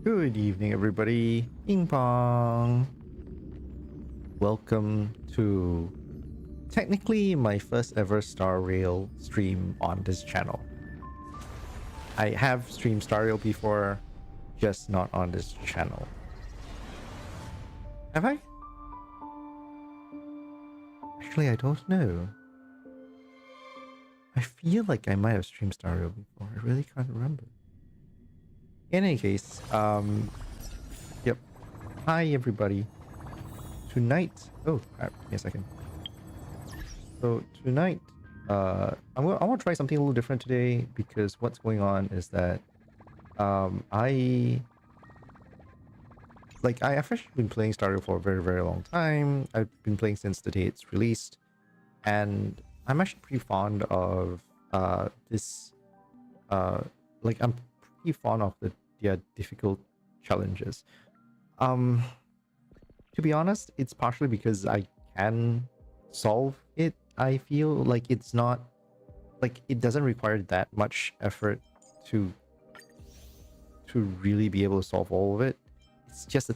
Good evening, everybody. Ping pong. Welcome to technically my first ever Star Rail stream on this channel. I have streamed Star Rail before, just not on this channel. Have I? Actually, I don't know. I feel like I might have streamed Star Rail before. I really can't remember. In any case, yep. Hi, everybody. Tonight, oh crap, give me a second. So tonight, I want to try something a little different today because what's going on is that I've actually been playing Stardew for a very long time. I've been playing since the day it's released, and I'm actually pretty fond of this. I'm pretty fond of the difficult challenges. To be honest, it's partially because I can solve it. I feel like it's not like it doesn't require that much effort to really be able to solve all of it. It's just a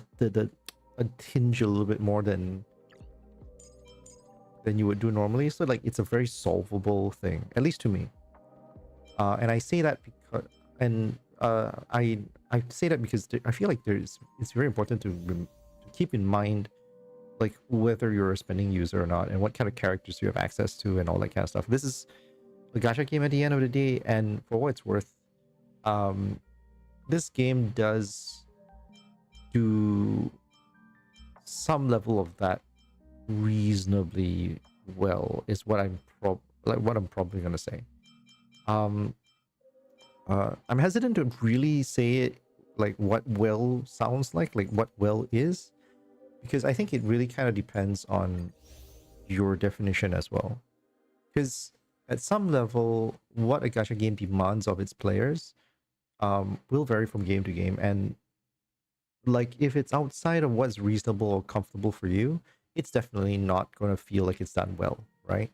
tinge a little bit more than you would do normally. So like it's a very solvable thing, at least to me. And I say that because I say that because I feel like it's very important to keep in mind like whether you're a spending user or not and what kind of characters you have access to and all that kind of stuff. This is a gacha game at the end of the day, and for what it's worth, this game does do some level of that reasonably well, is what I'm probably gonna say. I'm hesitant to really say it like what well sounds like what well is, because I think it really kind of depends on your definition as well. Because at some level, what a gacha game demands of its players will vary from game to game, and like if it's outside of what's reasonable or comfortable for you, it's definitely not going to feel like it's done well, right?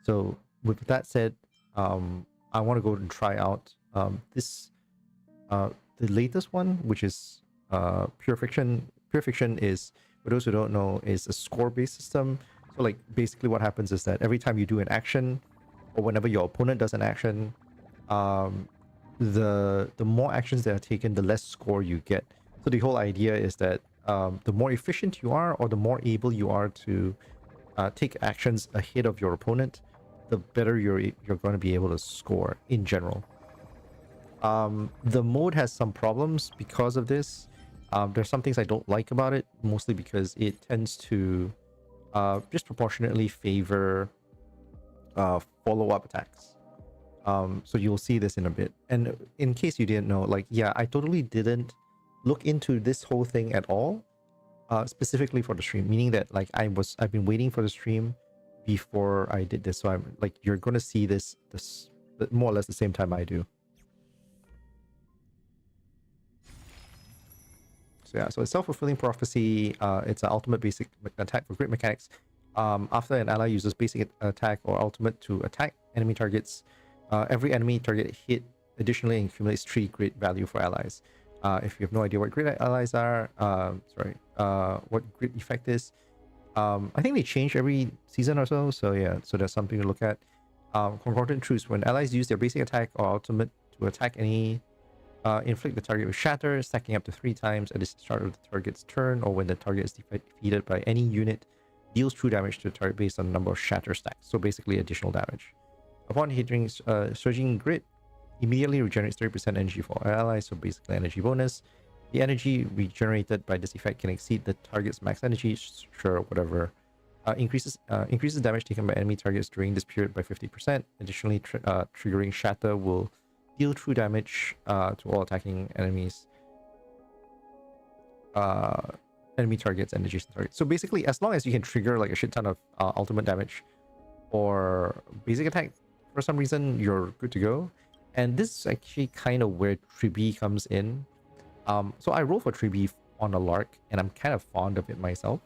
So with that said, I want to go and try out this the latest one, which is Pure Fiction. Pure Fiction is, for those who don't know, is a score-based system. So like basically what happens is that every time you do an action, or whenever your opponent does an action, the more actions that are taken, the less score you get. So the whole idea is that the more efficient you are, or the more able you are to take actions ahead of your opponent, the better you're going to be able to score in general. The mode has some problems because of this. There's some things I don't like about it, mostly because it tends to disproportionately favor follow-up attacks. So you'll see this in a bit. And in case you didn't know, like, yeah, I totally didn't look into this whole thing at all, specifically for the stream, meaning that like I've been waiting for the stream before I did this. So I'm like, you're gonna see this more or less the same time I do. So yeah, so it's self-fulfilling prophecy. It's an ultimate basic attack for grid mechanics. After an ally uses basic attack or ultimate to attack enemy targets, every enemy target hit additionally accumulates 3 grid value for allies. If you have no idea what grid allies are, what grid effect is, I think they change every season or so. So yeah, so there's something to look at. Concordant truce: when allies use their basic attack or ultimate to attack any inflict the target with shatter, stacking up to 3 times at the start of the target's turn, or when the target is defeated by any unit, deals true damage to the target based on the number of shatter stacks. So basically additional damage. Upon hitting surging grid, immediately regenerates 30% energy for allies, so basically energy bonus. The energy regenerated by this effect can exceed the target's max energy, sure, whatever. Increases damage taken by enemy targets during this period by 50%. Additionally, triggering shatter will deal true damage to all attacking enemies, enemy targets, and adjacent targets. So basically, as long as you can trigger like a shit ton of ultimate damage or basic attack, for some reason you're good to go. And this is actually kind of where Tribi comes in. So I roll for Tribi on a lark, and I'm kind of fond of it myself.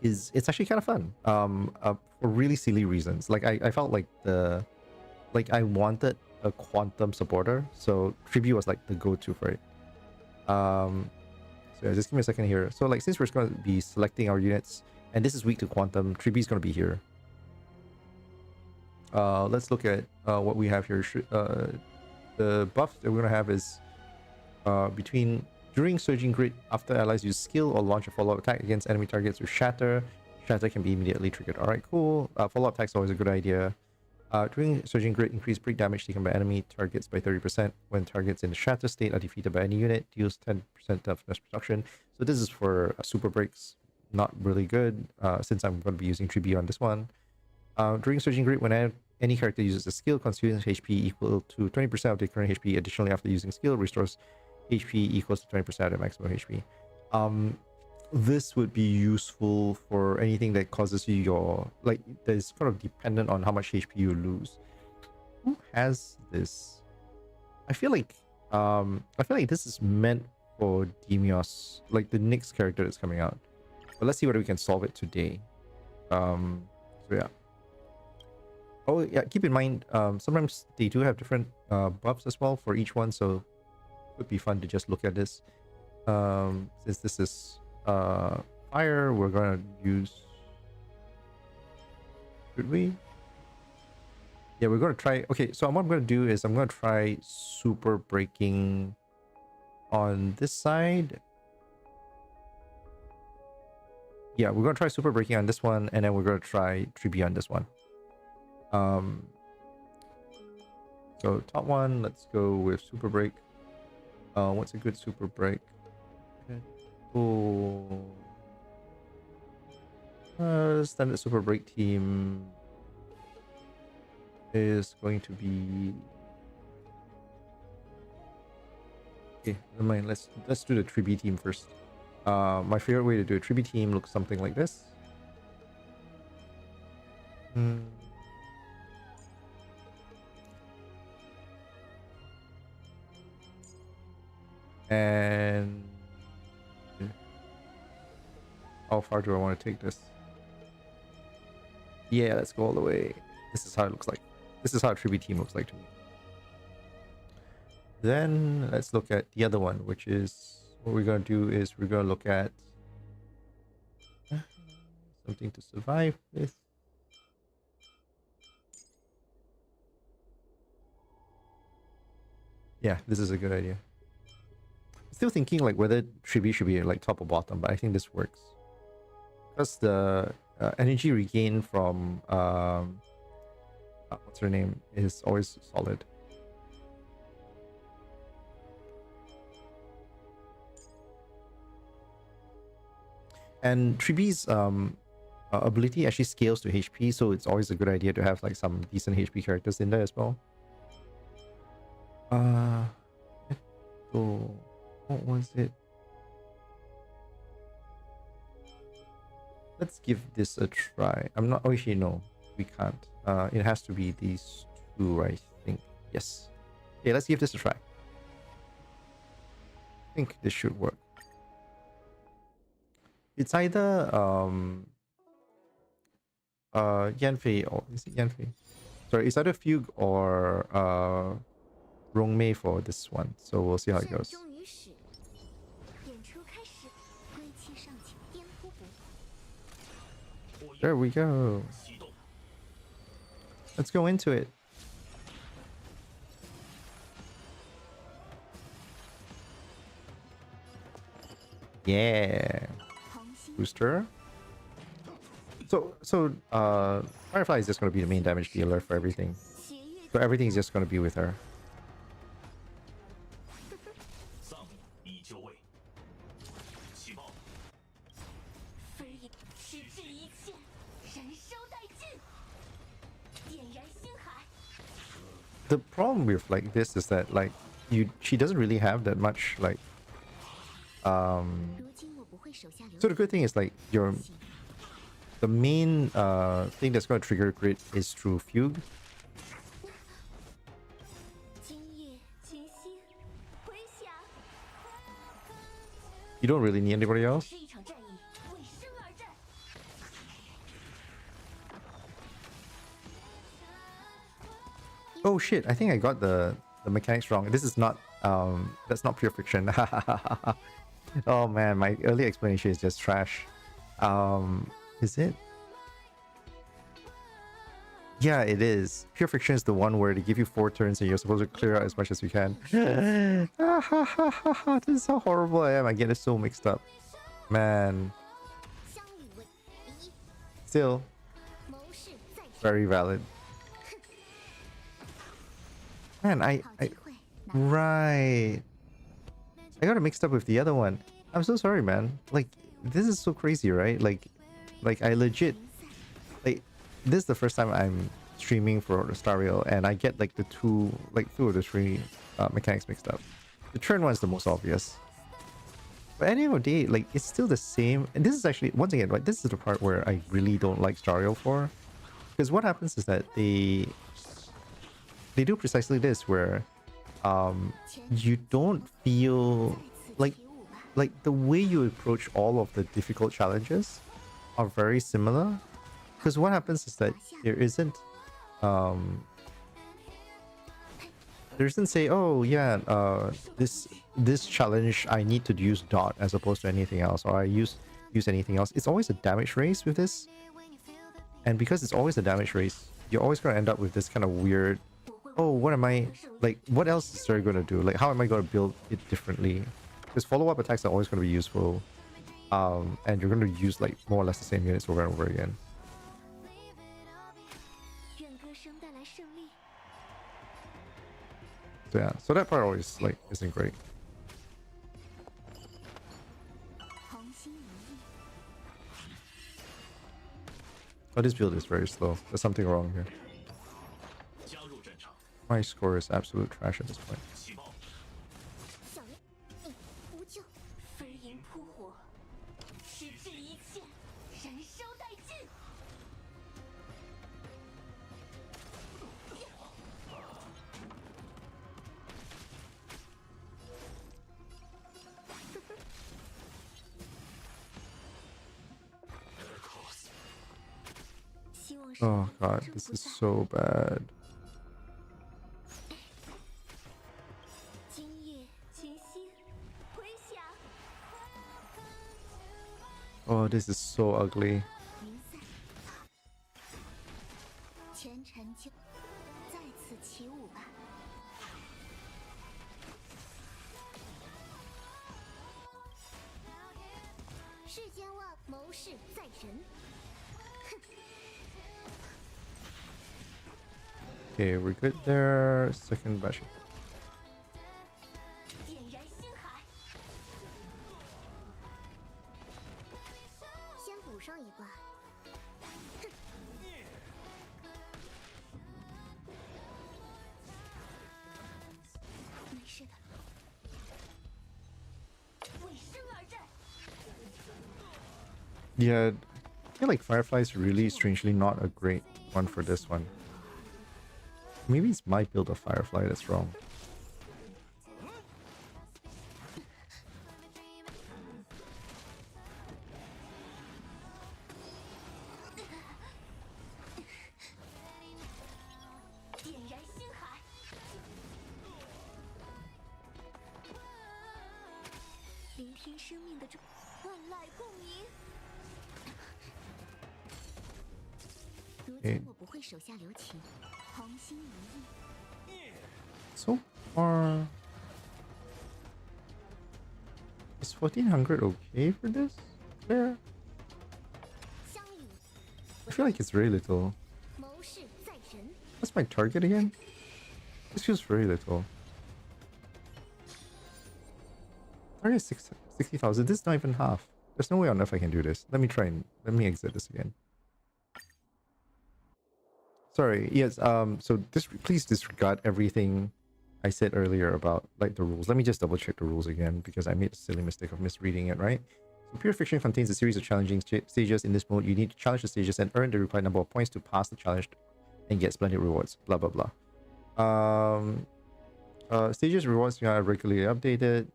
It's actually kind of fun for really silly reasons. Like I felt like I wanted a quantum supporter, so Tribi was like the go-to for it. So yeah, just give me a second here. So like since we're going to be selecting our units, and this is weak to quantum, 3B is going to be here. Let's look at what we have here. The buff that we're going to have is between during Surging Grid, after allies use skill or launch a follow-up attack against enemy targets with Shatter. Shatter can be immediately triggered. Alright, cool. Follow-up attack is always a good idea. During Surging Grid, increase break damage taken by enemy targets by 30% when targets in the Shatter state are defeated by any unit. Deals 10% toughness reduction. So this is for super breaks. Not really good since I'm going to be using 3B on this one. During Surging Grid, when any character uses a skill, consumes HP equal to 20% of their current HP. Additionally, after using skill, restores HP equals to 20% of the maximum HP. This would be useful for anything that causes you your that is kind of dependent on how much HP you lose. Who has this? I feel like this is meant for Demios, like the next character that's coming out. But let's see whether we can solve it today. So yeah. Oh yeah, keep in mind sometimes they do have different buffs as well for each one, so it would be fun to just look at this. Since this is fire, we're gonna use, should we? Yeah, we're gonna try. Okay, so what I'm gonna do is I'm gonna try super breaking on this side. Yeah, we're gonna try super breaking on this one, and then we're gonna try 3B on this one. So top one, let's go with super break. What's a good super break? Oh, standard super break team is going to be okay. Never mind. Let's do the 3B team first. My favorite way to do a 3B team looks something like this. And how far do I want to take this? Yeah, let's go all the way. This is how it looks like. This is how a 3B team looks like to me. Then let's look at the other one, which is what we're going to do is we're going to look at something to survive with. Yeah, this is a good idea. Still thinking like whether 3B should be like top or bottom, but I think this works because the energy regain from what's her name is always solid. And 3B's ability actually scales to HP, so it's always a good idea to have like some decent HP characters in there as well. So what was it? Let's give this a try. I'm not. Oh, actually, no, we can't. It has to be these two, I think. Yes. Okay, let's give this a try. I think this should work. It's either Yanfei or is it Yanfei? Sorry, it's either Fugue or Rongmei for this one. So we'll see how it goes. There we go. Let's go into it. Yeah. Booster. So Firefly is just going to be the main damage dealer for everything. So everything is just going to be with her. The problem with like this is that like she doesn't really have that much like so the good thing is like the main thing that's going to trigger grid is through Fugue. You don't really need anybody else. Oh shit, I think I got the mechanics wrong. This is not That's not pure fiction. Oh man, my early explanation is just trash. Is it? Yeah, it is. Pure fiction is the one where they give you 4 turns and you're supposed to clear out as much as you can. This is how horrible I am. I get it so mixed up. Man. Still, very valid. Man, right. I got it mixed up with the other one. I'm so sorry, man. Like, this is so crazy, right? Like I legit, like, this is the first time I'm streaming for Star Rail, and I get like two of the three mechanics mixed up. The turn one is the most obvious. But at the end of the day, like, it's still the same. And this is actually, once again, like, this is the part where I really don't like Star Rail for. Because what happens is that they do precisely this, where you don't feel like the way you approach all of the difficult challenges are very similar. Because what happens is that there isn't say, oh yeah, this challenge I need to use dot as opposed to anything else, or I use anything else. It's always a damage race with this, and because it's always a damage race, you're always going to end up with this kind of weird, oh, what am I, like, what else is there going to do? Like, how am I going to build it differently? Because follow-up attacks are always going to be useful, and you're going to use like more or less the same units over and over again. So yeah, so that part always like isn't great. Oh, this build is very slow. There's something wrong here. My score is absolute trash at this point. Oh god, this is so bad. Oh, this is so ugly. Okay, we're good there. Second batch. Yeah, I feel like Firefly is really strangely not a great one for this one. Maybe it's my build of Firefly that's wrong. Okay. So far, is 1400 okay for this? Claire? I feel like it's very little. What's my target again? This feels very little. Target is 60,000. This is not even half. There's no way on earth I can do this. Let me exit this again. Sorry, yes, so please disregard everything I said earlier about like the rules. Let me just double check the rules again, because I made a silly mistake of misreading it, right? So Pure Fiction contains a series of challenging stages. In this mode, you need to challenge the stages and earn the required number of points to pass the challenge and get splendid rewards, blah blah blah. Stages rewards are regularly updated.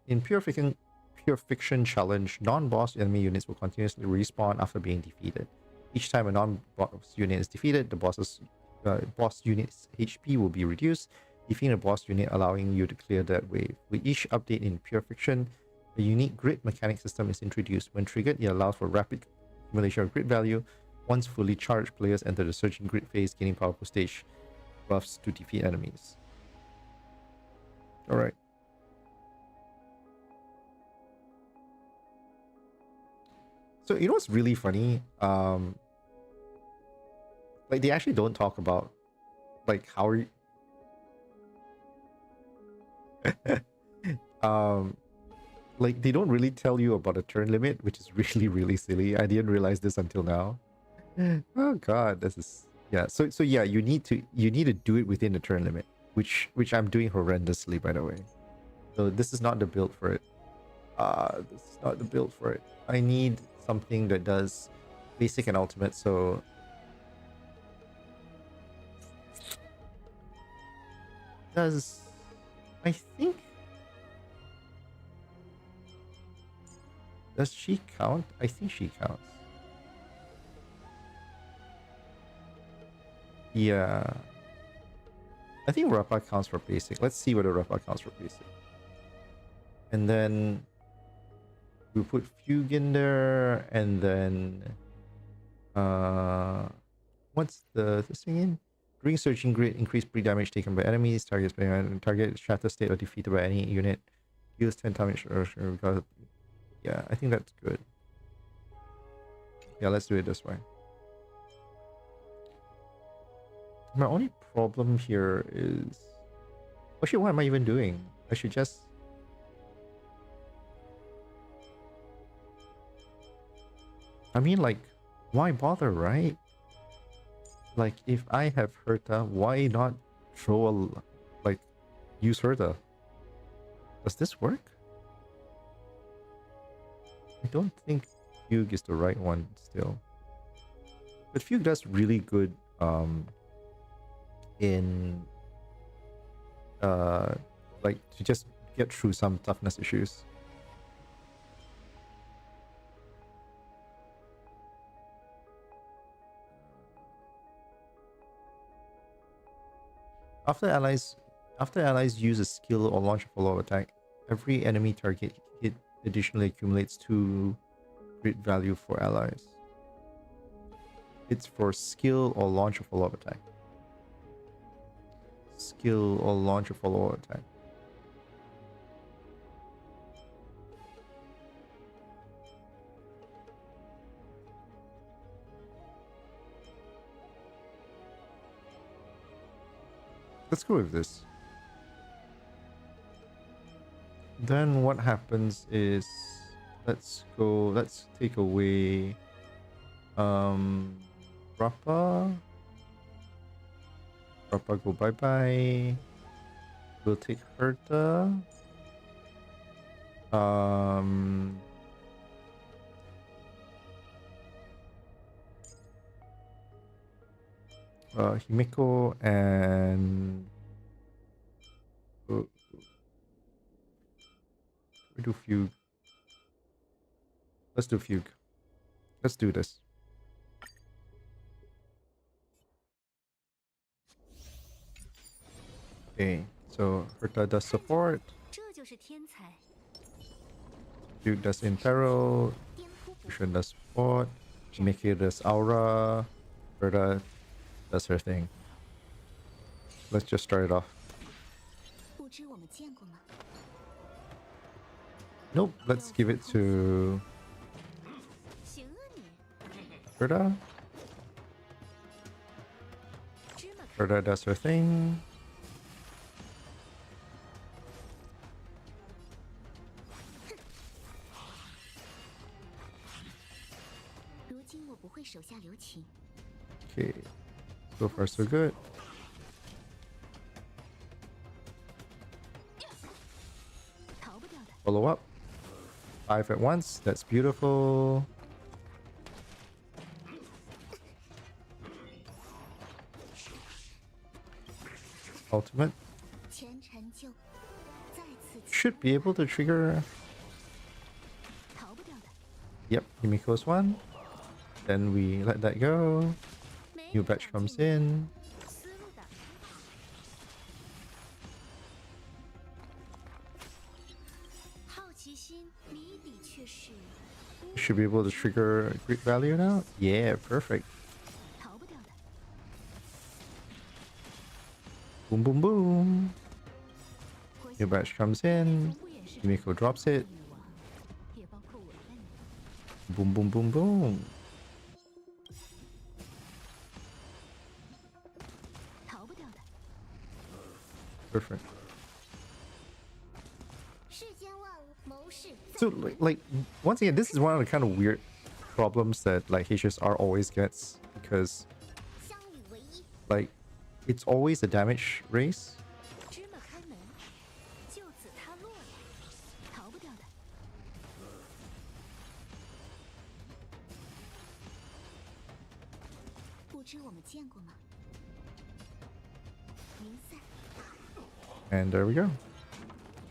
In Pure Fiction challenge, non-boss enemy units will continuously respawn after being defeated. Each time a non-boss unit is defeated, the boss unit's HP will be reduced, defeating a boss unit, allowing you to clear that wave. With each update in Pure Fiction, a unique grid mechanic system is introduced. When triggered, it allows for rapid accumulation of grid value. Once fully charged, players enter the surging grid phase, gaining powerful stage buffs to defeat enemies. Alright. So you know what's really funny? Like they actually don't talk about like how are you like they don't really tell you about a turn limit, which is really, really silly. I didn't realize this until now. Oh god, this is yeah. So yeah, you need to do it within the turn limit, which I'm doing horrendously, by the way. So this is not the build for it. This is not the build for it. I need something that does basic and ultimate. So does I think does she count? I think she counts. Yeah. I think Rappa counts for basic. Let's see whether Rappa counts for basic. And then we put Fugue in there, and then what's this thing in? During Searching Grid, increase pre-damage taken by enemies, target shatter state or defeated by any unit. Deals 10 damage or yeah, I think that's good. Yeah, let's do it this way. My only problem here is... Oh shit, what am I even doing? I should just... I mean, like, why bother, right? Like, if I have Herta, why not throw a... like, use Herta? Does this work? I don't think Fugue is the right one still. But Fugue does really good, in like to just get through some toughness issues. After allies use a skill or launch a follow-up attack, every enemy target hit additionally accumulates 2 grid value for allies. It's for skill or launch a follow-up attack. Skill or launch a follow-up attack. Let's go with this. Then what happens is let's take away Rappa. Rappa go bye-bye. We'll take Herta. Himiko and we do Fugue. Let's do Fugue. Let's do this. Okay, so Herta does support. Fugue does Impero. Fusion does support. Himiko does Aura. Herta does her thing. Let's just start it off. Nope, let's give it to Herta. Herta does her thing. Okay, so far so good. Follow up. 5 at once. That's beautiful. Ultimate. Should be able to trigger. Yep, Himiko's one. Then we let that go. New batch comes in. Should be able to trigger great value now. Yeah, perfect. Boom, boom, boom. New batch comes in. Himeko drops it. Boom, boom, boom, boom. Perfect. So like once again, this is one of the kind of weird problems that like HSR always gets, because like it's always a damage race. And there we go.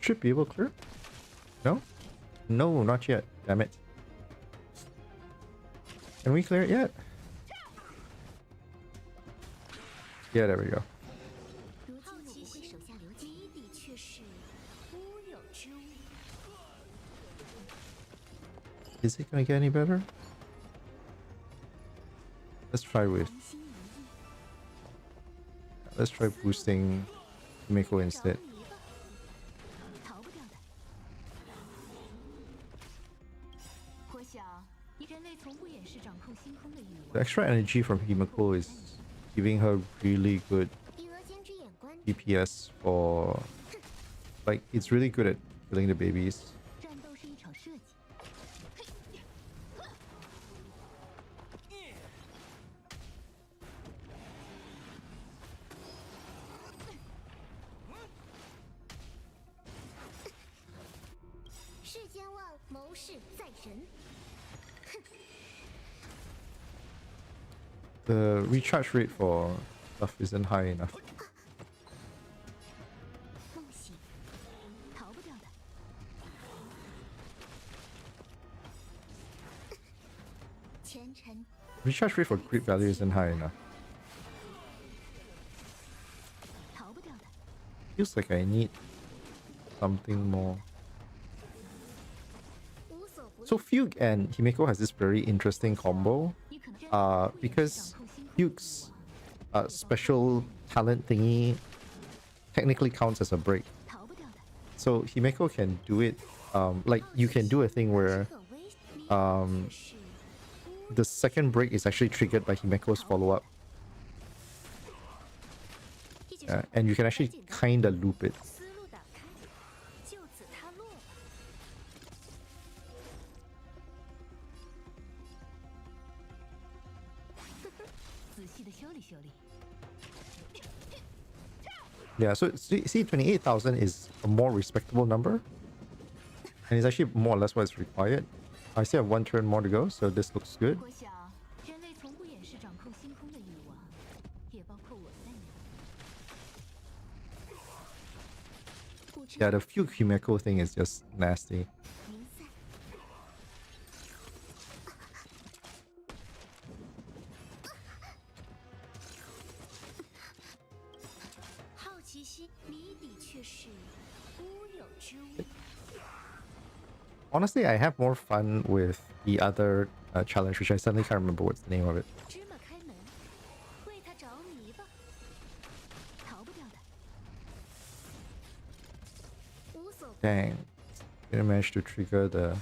Should be able to clear. No? No, not yet. Damn it. Can we clear it yet? Yeah, there we go. Is it gonna get any better? Let's try boosting Himeko instead. The extra energy from Himeko is giving her really good DPS for... like, it's really good at killing the babies. The recharge rate for stuff isn't high enough. Recharge rate for creep value isn't high enough. Feels like I need something more. So Fugue and Himeko has this very interesting combo. Because Fugue's special talent thingy technically counts as a break. So Himeko can do it, like you can do a thing where the second break is actually triggered by Himeko's follow-up. And you can actually kinda loop it. Yeah, so see 28,000 is a more respectable number. And it's actually more or less what's required. I still have one turn more to go, so this looks good. Yeah, the Fugue Himeko thing is just nasty. Honestly, I have more fun with the other challenge, which I suddenly can't remember what's the name of it. Dang. Didn't manage to trigger the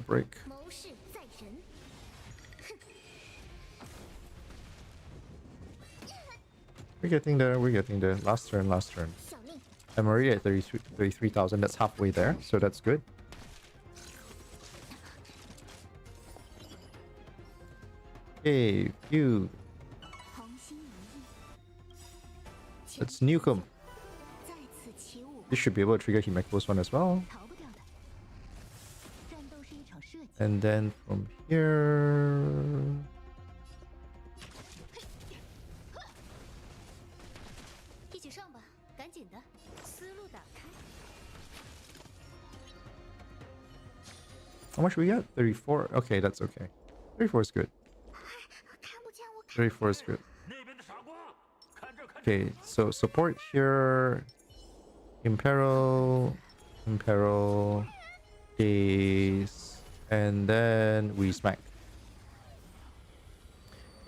break. We're getting there, we're getting there. Last turn, last turn. I'm already at 33,000, that's halfway there, so that's good. Hey, you. Let's nuke him. This should be able to trigger Himeko's one as well. And then from here... How much we got? 34? Okay, that's okay. 34 is good. 34 is good. Okay, so support here. Imperil. Imperil, Daze, and then we smack.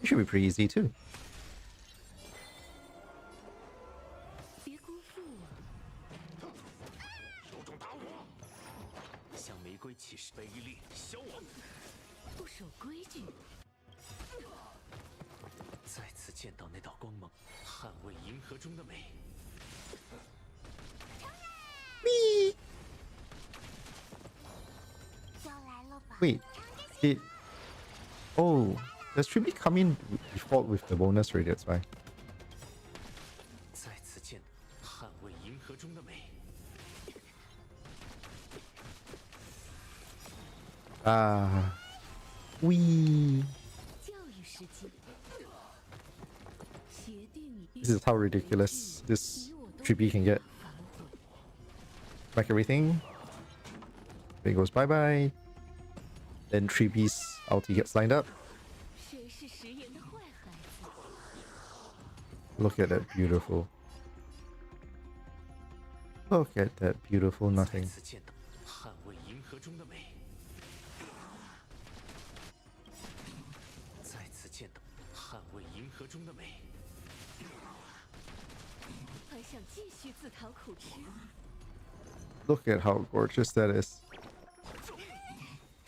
It should be pretty easy too. 别辜负我。手中打我，向玫瑰起誓，卑劣消亡。不守规矩，再次见到那道光芒，捍卫银河中的美。 Wait, it... Oh, does Tribute come in default with the bonus rate? That's why. 再次见，捍卫银河中的美。 Ah, we. 教育时机。协定与 This is how ridiculous this Tribute can get. Back everything. There goes bye bye. Then Tribute's ulti gets lined up. 谁是食言的坏孩子？ Look at that beautiful. Look at that beautiful 再 nothing. 次见到，捍卫银河中的美。再次见到，捍卫银河中的美。 还想继续自讨苦吃？ Look at how gorgeous that is.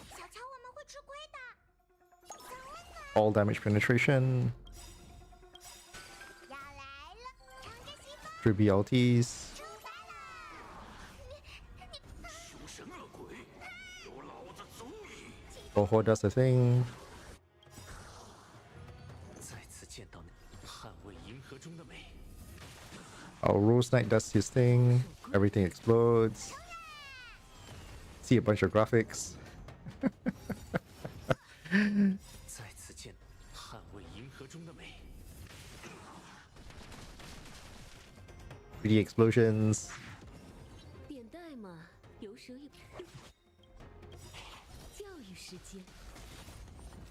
小乔，我们会吃亏的。 All damage penetration. 要来了，尝着西风。 Tribute ultis. 凶神恶鬼，有老子足矣！ Boho does the thing. 再次见到那捍卫银河中的美。 Our Rose Knight does his thing. Everything explodes. See a bunch of graphics. 再次见，捍卫银河中的美。 3D explosions. 点代码，有舍有。教育时间。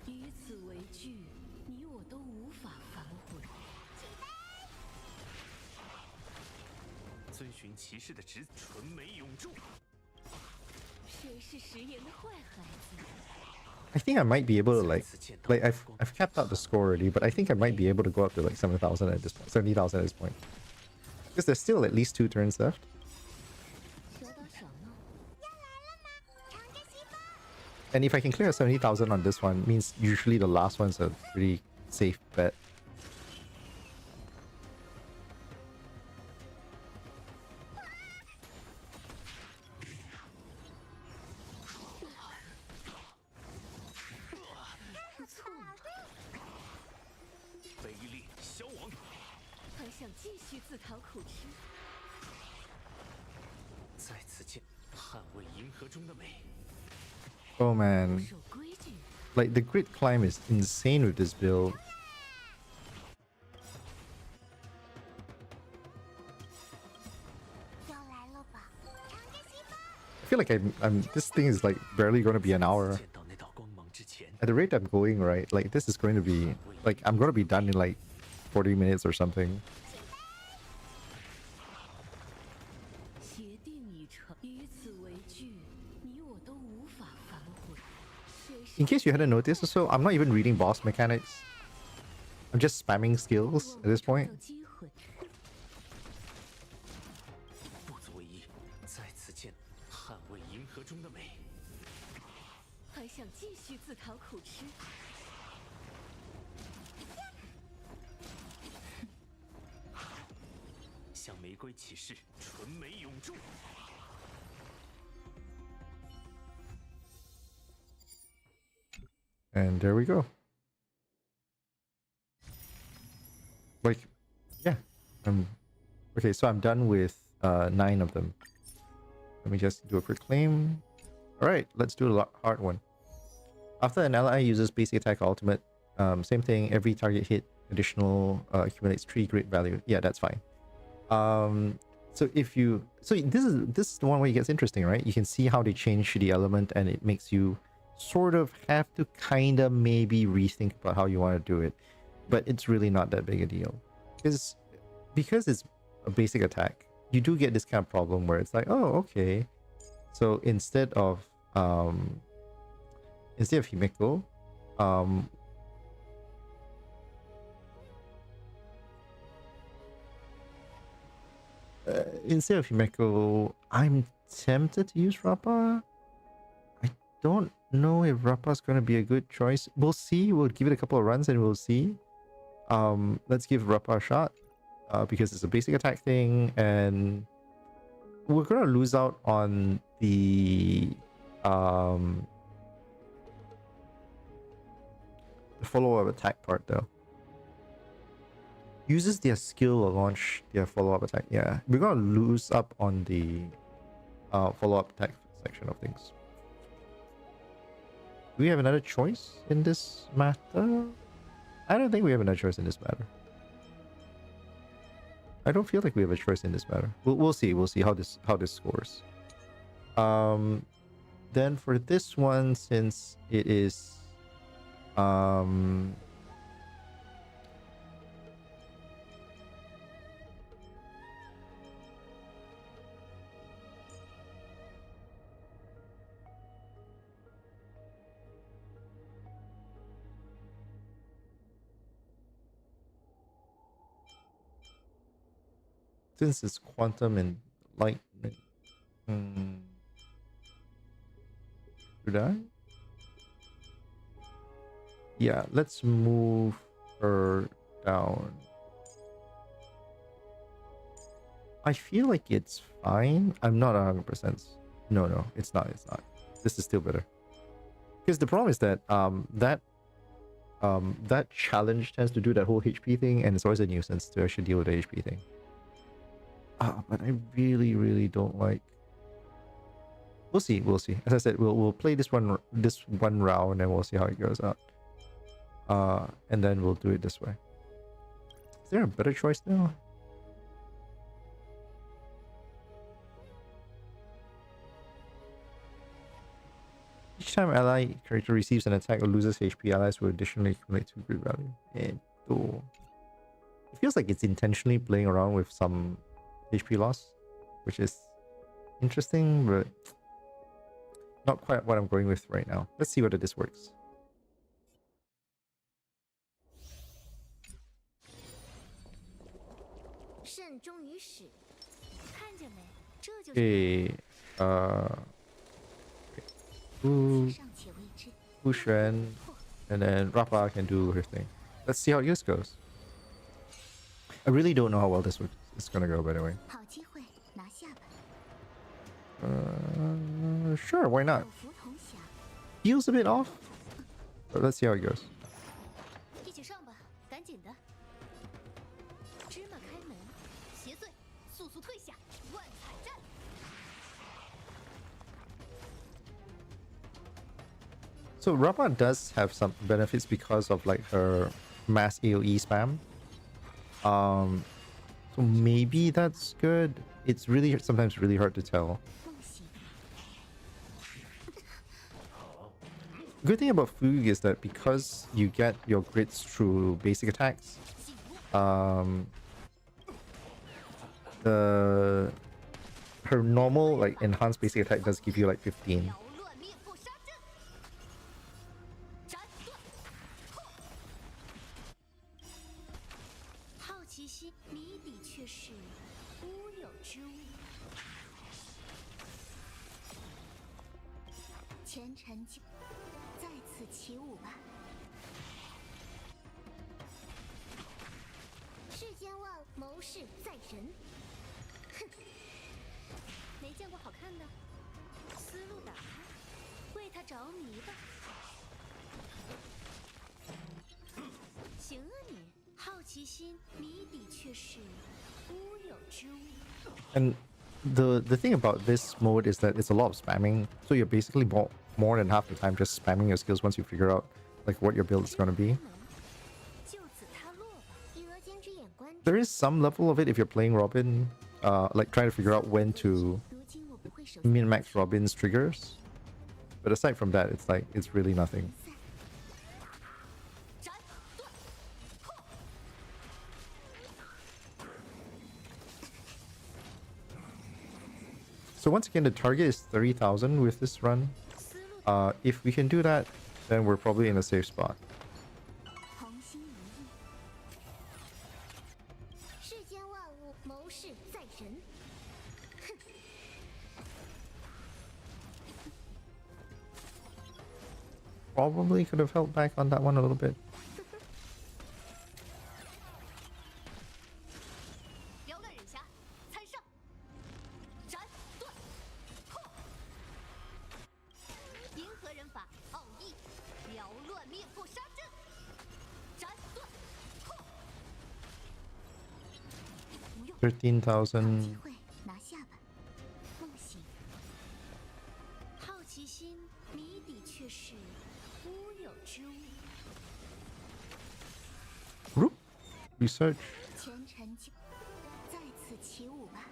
与此为据，你我都无法反悔。 遵循骑士的职，纯美永驻。谁是食言的坏孩子？ I think I might be able to like I've capped out the score already, but I think I might be able to go up to like 7,000 at this point, 70,000 at this point. Because there's still at least 2 turns left. 小打小闹。要来了吗？尝着西风。 And if I can clear 70,000 on this one, means usually the last one's a pretty safe bet. Oh man. Like the grid climb is insane with this build. I feel like I'm this thing is like barely gonna be an hour. At the rate I'm going, right? Like this is going to be like I'm gonna be done in like 40 minutes or something. In case you hadn't noticed also, I'm not even reading boss mechanics. I'm just spamming skills at this point. And there we go. Like, yeah. Okay, so I'm done with 9 of them. Let me just do a quick claim. Alright, let's do a hard one. After an ally uses basic attack ultimate, same thing, every target hit additional accumulates 3 grid value. Yeah, that's fine. So if you... So this is the one where it gets interesting, right? You can see how they change the element and it makes you sort of have to kind of maybe rethink about how you want to do it. But it's really not that big a deal. Because it's a basic attack, you do get this kind of problem where it's like, oh, okay, So instead of Himeko, I'm tempted to use Rappa. I don't know if Rappa's gonna be a good choice. We'll see. We'll give it a couple of runs and we'll see. Let's give Rappa a shot. Because it's a basic attack thing, and we're gonna lose out on the follow-up attack part though. Uses their skill to launch their follow-up attack. Yeah, we're gonna lose up on the follow-up attack section of things. Do we have another choice in this matter? I don't think we have another choice in this matter. I don't feel like we have a choice in this matter. We'll see. We'll see how this scores. Then for this one, since it is since it's quantum and lightning. Should I? Yeah, let's move her down. I feel like it's fine. I'm not 100%. No, it's not. It's not. This is still better. Because the problem is that that challenge tends to do that whole HP thing, and it's always a nuisance to actually deal with the HP thing. But I really don't like. We'll see. As I said, we'll play this one round, and we'll see how it goes out. And then we'll do it this way. Is there a better choice now? Each time ally character receives an attack or loses HP, allies will additionally accumulate 2 grid value. It feels like it's intentionally playing around with some HP loss, which is interesting, but not quite what I'm going with right now. Let's see whether this works. Okay, Fu-Xuan, and then Rappa can do her thing. Let's see how this goes. I really don't know how well this is gonna go, by the way. Sure, why not? Feels a bit off, but let's see how it goes. So Rappa does have some benefits because of like her mass AoE spam. So maybe that's good. It's really sometimes really hard to tell. Good thing about Fug is that because you get your grids through basic attacks, her normal like enhanced basic attack does give you like 15. And the thing about this mode is that it's a lot of spamming, so you're basically more than half the time just spamming your skills once you figure out like what your build is going to be. There is some level of it if you're playing Robin, like trying to figure out when to min-max Robin's triggers, but aside from that, it's like it's really nothing. So once again, the target is 30,000 with this run. If we can do that, then we're probably in a safe spot. 同心一意，世间万物谋事在人。 Probably could have held back on that one a little bit. 妖乱忍侠，参上！斩断！破！银河人法奥义，妖乱灭破杀阵！斩断！破！不用。 13,000. 机会拿下吧，梦醒。好奇心谜底却是乌有之物。 Whoop. Research. 前尘旧，在此起舞吧。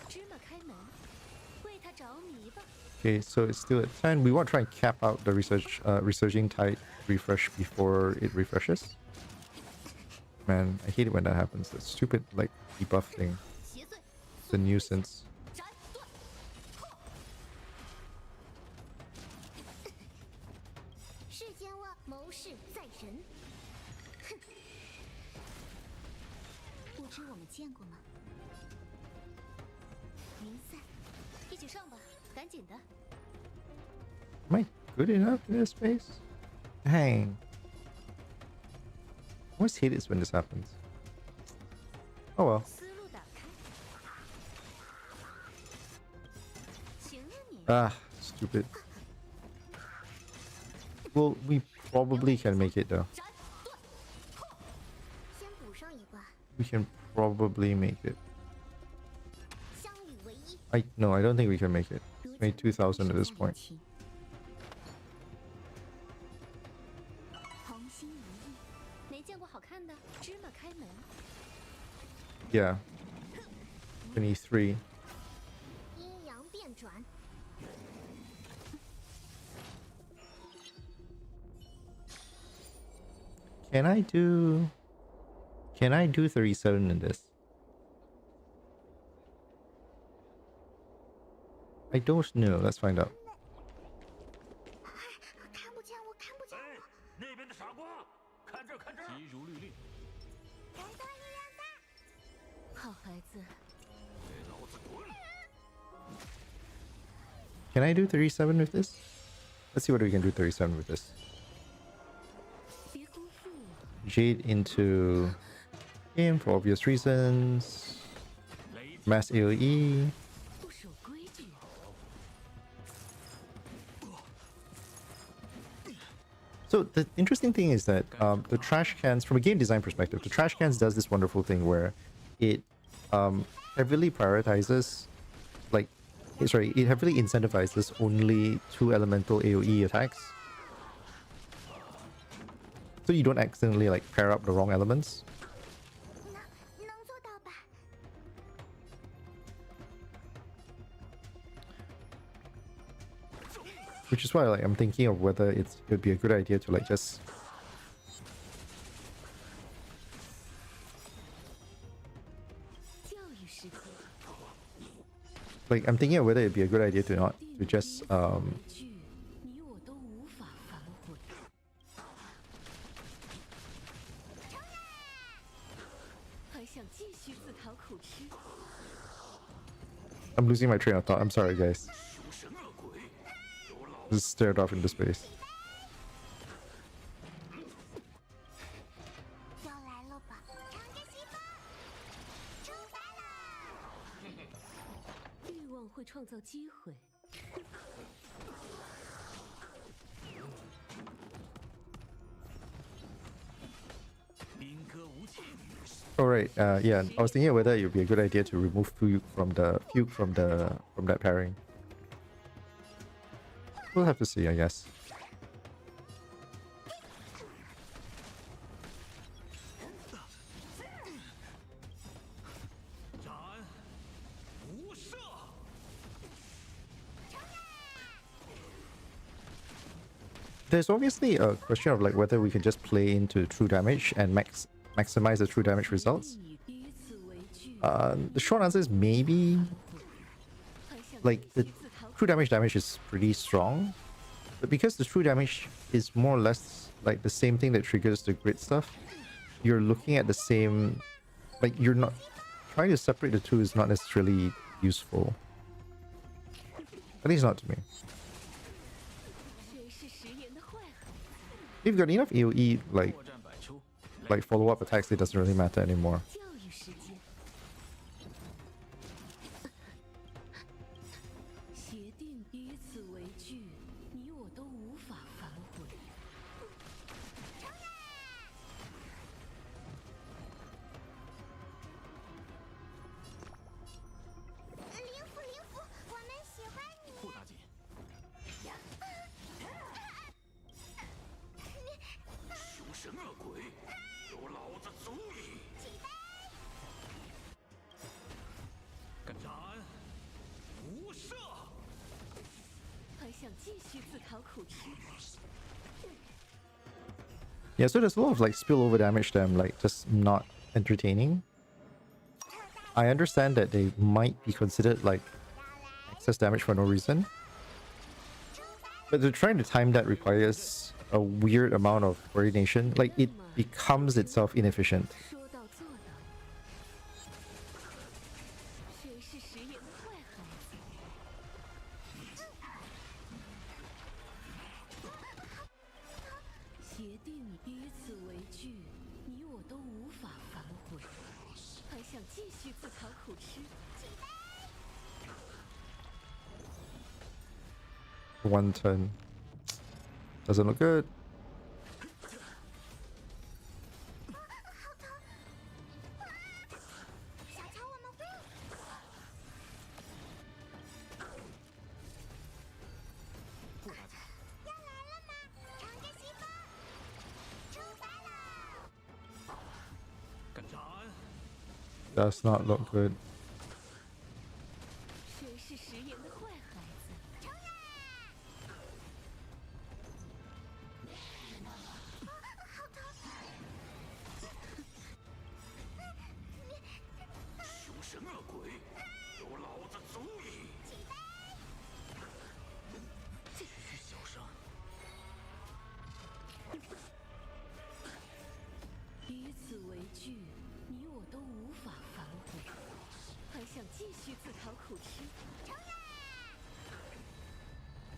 芝麻开门，为他着迷吧。 Okay, so it's still at 10. We want to try and cap out the resurging tide refresh before it refreshes. Man, I hate it when that happens. That stupid like debuff thing. 邪祟， It's a nuisance. 斩断！破！世间万谋事在人。哼！不知我们见过吗？明散，一起上吧，赶紧的。 Am I good enough in this space? Dang. I always hate it when this happens. Oh well. 思路打开。请问你 Ah, stupid. Well, we probably can make it though. 斩断！破！先补上一卦， We can probably make it. 相与为一。 No, I don't think we can make it. It's made 2,000 at this point. 同心一意，没见过好看的芝麻开门。 Yeah. 23. 阴阳变转， Can I do 37 in this? I don't know. Let's find out. 看不见我，看不见哎，那边的傻瓜，看这儿看这儿。急如律令，我，人多力量大。好孩子，给老子滚！ Can I do 37 with this? Let's see what we can do 37 with this. 别辜负我。 Jade into game for obvious reasons. 雷 Mass AoE. 不守规矩， So the interesting thing is that the trash cans, from a game design perspective, the trash cans does this wonderful thing where it heavily prioritizes, it heavily incentivizes only 2 elemental AoE attacks. So you don't accidentally pair up the wrong elements. 能做到吧？ Which is why I'm thinking of whether it would be a good idea to just I'm thinking of whether it'd be a good idea to not to just 句你我都无法反悔。 还想继续自讨苦吃？ I'm losing my train of thought. I'm sorry guys. 属神恶鬼，有老 Just stared off into space. 要来了吧？尝着西风，出发了。欲望会创造机会。 兵戈无情。 Alright, yeah, I was thinking of whether it would be a good idea to remove Fugue from that pairing. We'll have to see, I guess. 斩无赦。 There's obviously a question of whether we can just play into true damage and maximize the true damage results. The short answer is maybe. Like, the true damage is pretty strong, but because the true damage is more or less like the same thing that triggers the grid stuff, you're looking at the same, like, you're not trying to separate the two is not necessarily useful, at least not to me. If you've got enough AoE like follow-up attacks, it doesn't really matter anymore. 教育时间，协定彼此为据，你我都无法反悔。灵符，灵符，我们喜欢你。顾大姐，凶神恶鬼，有老子足矣！敢斩，无赦！还想继续自讨苦吃？ Yeah, so there's a lot of like spillover damage that I'm like just not entertaining. I understand that they might be considered like excess damage for no reason, but they're trying to time that requires a weird amount of coordination. Like, it becomes itself inefficient. 说到做到。谁是食言的坏孩子？协定彼此为据，你我都无法反悔。还想继续自讨苦吃？ One turn. Doesn't look good. 小乔，我们会。顾大姐，要来了吗？乘着西风，出发了。敢斩！ Does not look good. 谁是食言的坏孩子？冲呀！好疼！凶神恶鬼，有老子足矣！继续小声。彼此为据，你我都无法反悔。还想继续自讨苦吃？冲呀！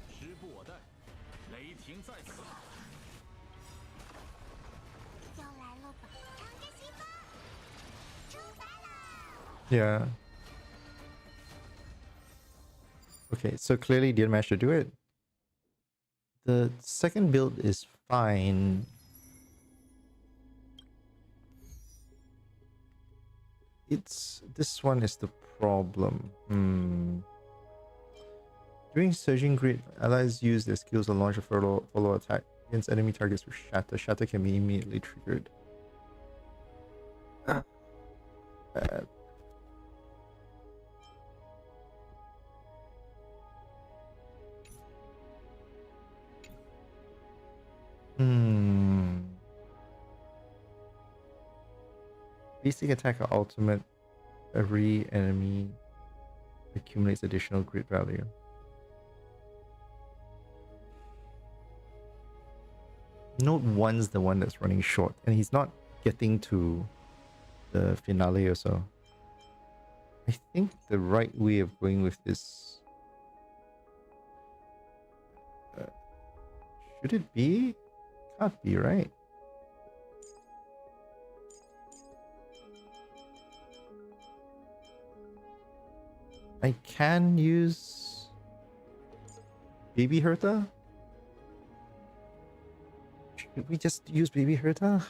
时不我待，雷霆在此。要来了吧？乘着西风，出发了。 Yeah. Okay, so clearly didn't manage to do it. The second build is fine. This one is the problem. During Surging Grid, allies use their skills to launch a follow attack against enemy targets with Shatter. Shatter can be immediately triggered. Bad. Basic attack or ultimate, every enemy accumulates additional grid value. Note 1's the one that's running short, and he's not getting to the finale or so. I think the right way of going with this... should it be? Can't be, right? I can use Baby Herta? Should we just use Baby Herta?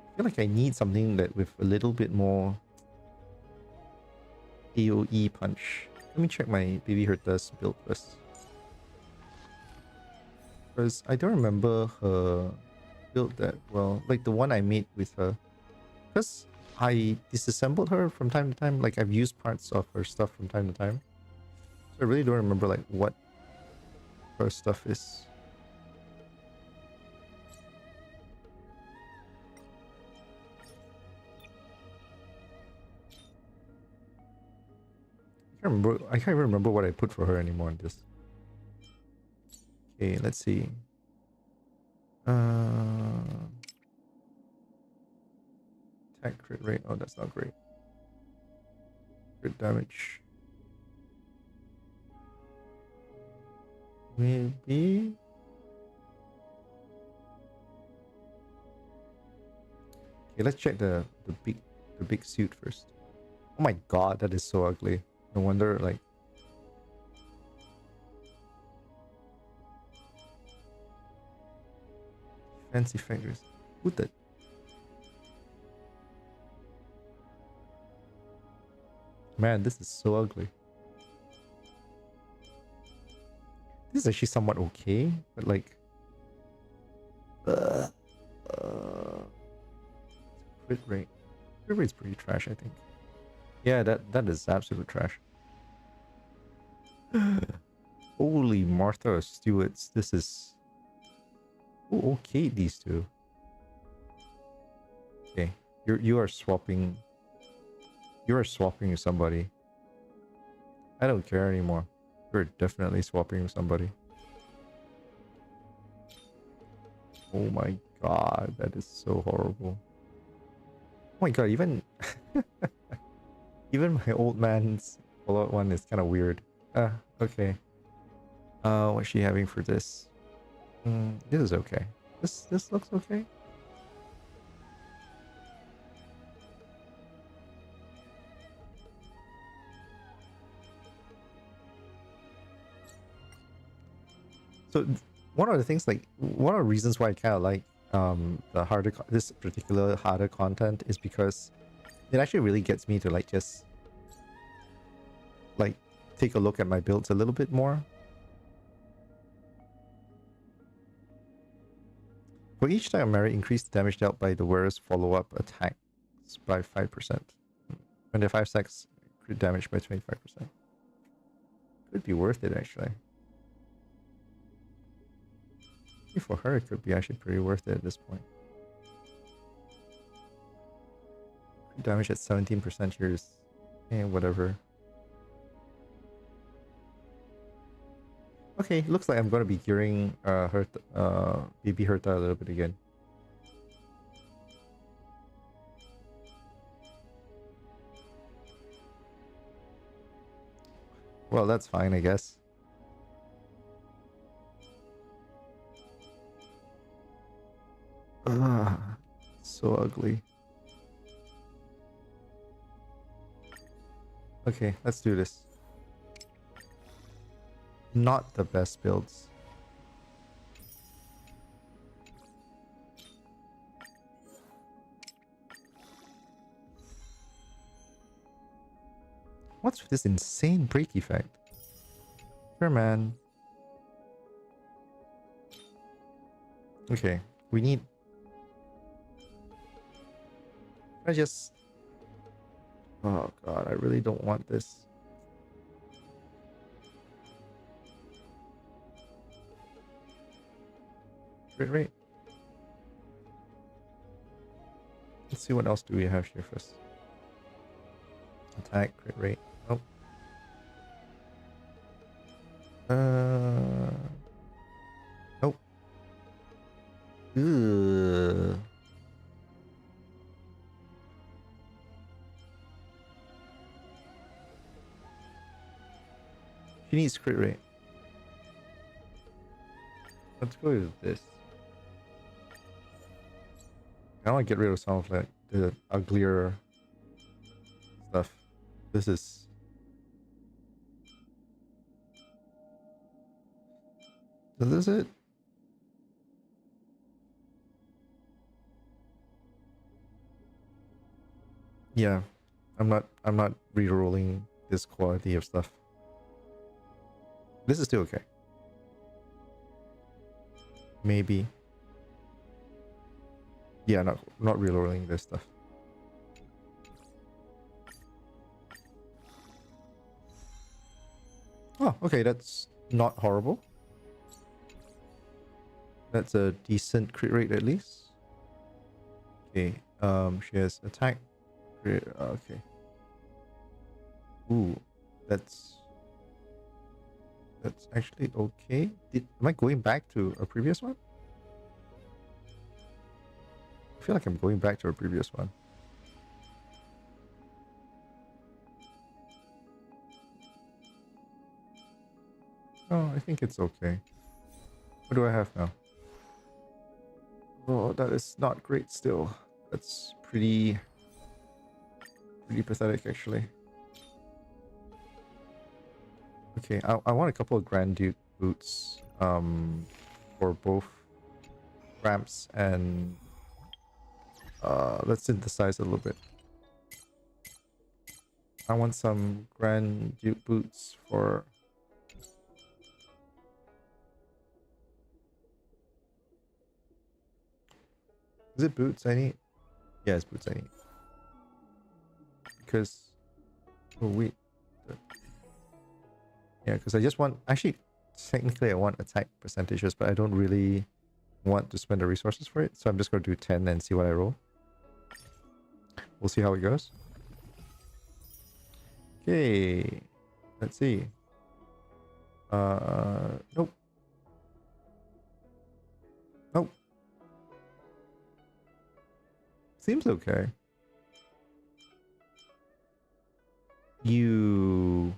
I feel like I need something that with a little bit more AoE punch. Let me check my Baby Herta's build first. Because I don't remember her build that well. Like the one I made with her. Because I disassembled her from time to time. Like, I've used parts of her stuff from time to time. So I really don't remember like what her stuff is. I can't even remember what I put for her anymore on this. Okay, let's see. Attack crit rate. Oh, that's not great. Crit damage. Maybe. Okay, let's check the big suit first. Oh my god, that is so ugly. No wonder, like. Fancy fingers. Who the? Man, this is so ugly. This is actually somewhat okay, but like. Crit rate. Crit rate's pretty trash, I think. Yeah, that is absolute trash. Holy Martha Stewart's. This is. Oh, okay, these two. Okay, you are swapping. You are swapping with somebody. I don't care anymore. You're definitely swapping with somebody. Oh my god, that is so horrible. Oh my god, even even my old man's Fallout one is kind of weird. Okay. What's she having for this? This is okay. This looks okay. So one of the things, like one of the reasons why I kind of like the harder this particular harder content is because it actually really gets me to like just like take a look at my builds a little bit more. For each time merit, increase the damage dealt by the wearer's follow-up attacks by 5%. When the 5 stacks, crit damage by 25%. Could be worth it actually. For her, it could be actually pretty worth it at this point. Crit damage at 17% here is, whatever. Okay, looks like I'm gonna be gearing baby Herta a little bit again. Well, that's fine, I guess. So ugly. Okay, let's do this. Not the best builds. What's with this insane break effect? Sure, man. Okay, we need... Oh god, I really don't want this. Crit rate. Let's see what else do we have here first. Attack, crit rate. Oh. Nope. Ugh. She needs crit rate. Let's go with this. I want to get rid of some of like the uglier stuff. This is... Is this it? Yeah. I'm not re-rolling this quality of stuff. This is still okay. Maybe. Yeah, not re-rolling this stuff. Oh, okay, that's not horrible. That's a decent crit rate at least. Okay, she has attack. Crit, okay. Ooh, That's actually okay. Am I going back to a previous one? I feel like I'm going back to a previous one. Oh, I think it's okay. What do I have now? Oh, that is not great still. That's pretty pathetic actually. Okay, I want a couple of Grand Duke boots for both ramps and let's synthesize a little bit. I want some Grand Duke boots for is it boots I need? Yeah, it's boots I need. Because oh wait. Yeah, because I just want actually technically I want attack percentages, but I don't really want to spend the resources for it, so I'm just gonna do 10 and see what I roll. We'll see how it goes. Okay, let's see. Nope. Nope. Seems okay. You.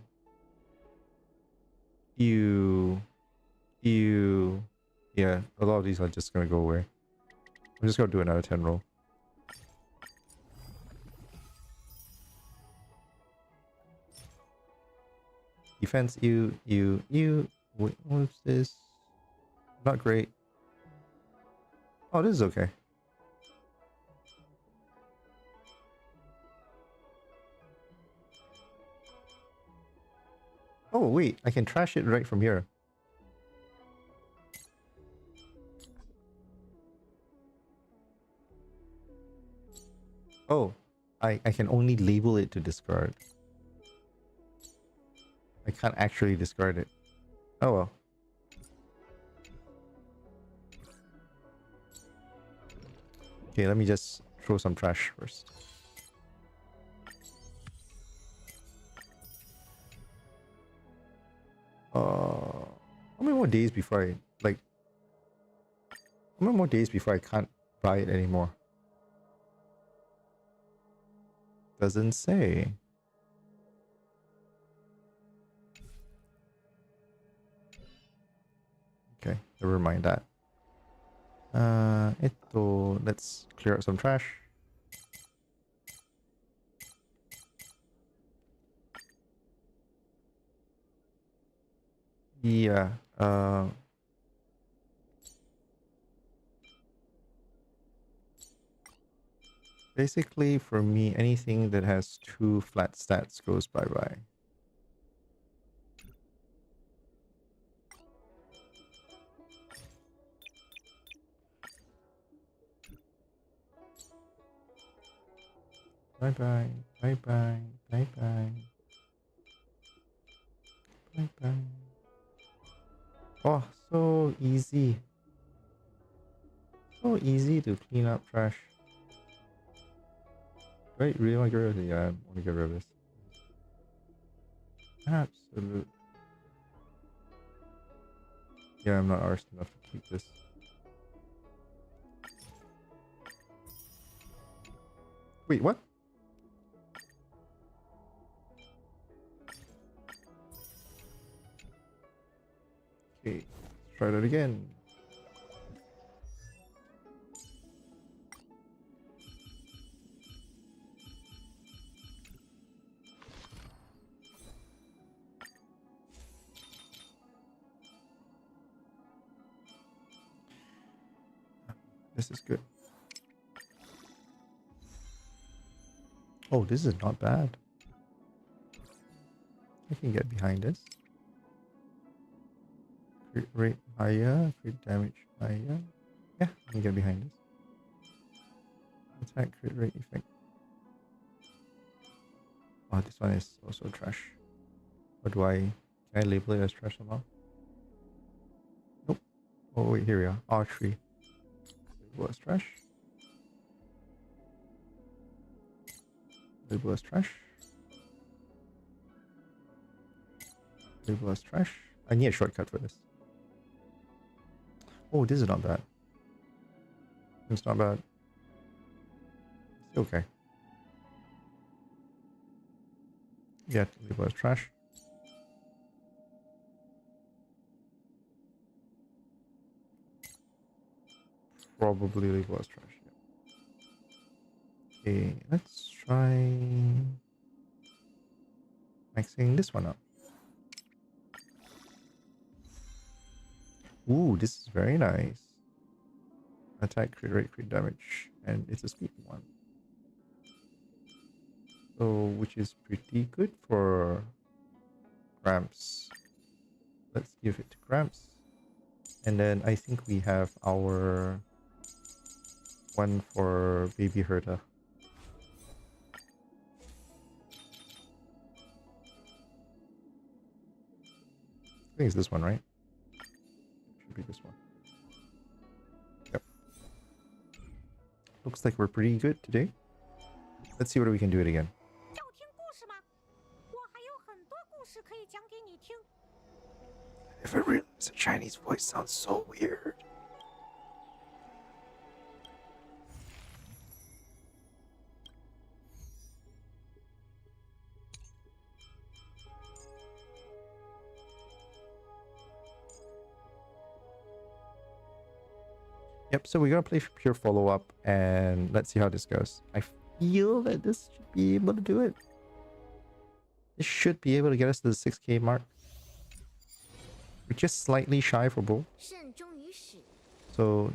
Yeah, a lot of these are just gonna go away. I'm just gonna do another 10 roll. Defense, wait, what's this? Not great. Oh, this is okay. Oh, wait, I can trash it right from here. Oh, I can only label it to discard. I can't actually discard it. Oh well. Okay, let me just throw some trash first. How many more days before I like? How many more days before I can't buy it anymore? Doesn't say. Okay, never mind that. Let's clear out some trash. Yeah, basically for me, anything that has 2 flat stats goes bye-bye. Bye-bye, bye-bye, bye-bye. Bye-bye. Oh, so easy. So easy to clean up trash. Right, really want to get rid of it? Yeah, I want to get rid of this. Absolute. Yeah, I'm not arsed enough to keep this. Wait, what? Okay, let's try that again. This is good. Oh, this is not bad. I can get behind this. Crit rate higher, crit damage higher. Yeah, I can get behind this. Attack crit rate effect. Oh, this one is also trash. What do I... Can I label it as trash somehow? Nope. Oh wait, here we are. R3. Label as trash. Label as trash. label as trash. I need a shortcut for this. Oh, this is not bad. It's not bad. It's okay. Yeah, label as trash. Probably label as trash. Yeah. Okay, let's try maxing this one up. Ooh, this is very nice. Attack, crit rate, crit damage, and it's a speed one. So, which is pretty good for Gramps. Let's give it to Gramps. And then I think we have our one for Baby Herta. I think it's this one, right? Should be this one. Yep. Looks like we're pretty good today. Let's see whether we can do it again. If I realize a Chinese voice sounds so weird. Yep, so we're gonna play pure follow-up and let's see how this goes. I feel that this should be able to do it. This should be able to get us to the 6k mark. We're just slightly shy for both. So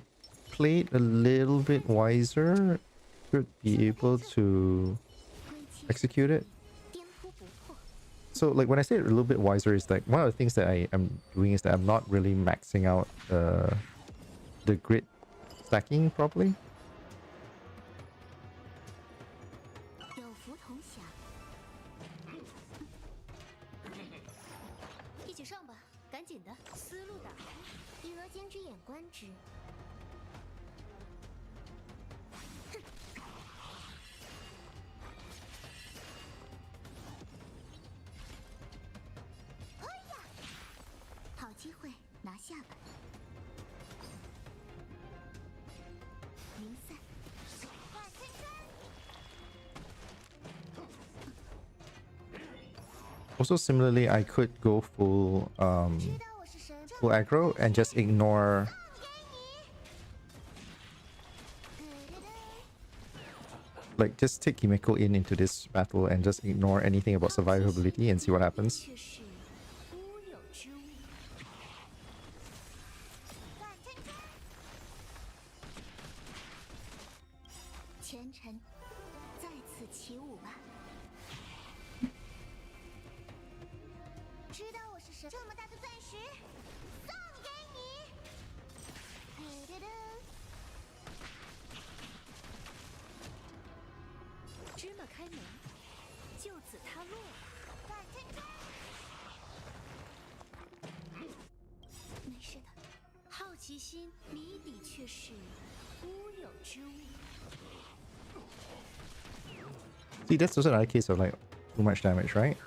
play it a little bit wiser. Should be able to execute it. So like when I say a little bit wiser is like one of the things that I am doing is that I'm not really maxing out the grid stacking properly. Also similarly, I could go full aggro and just ignore like just take Himeko in into this battle and just ignore anything about survivability and see what happens. See, that's also another case of like too much damage, right?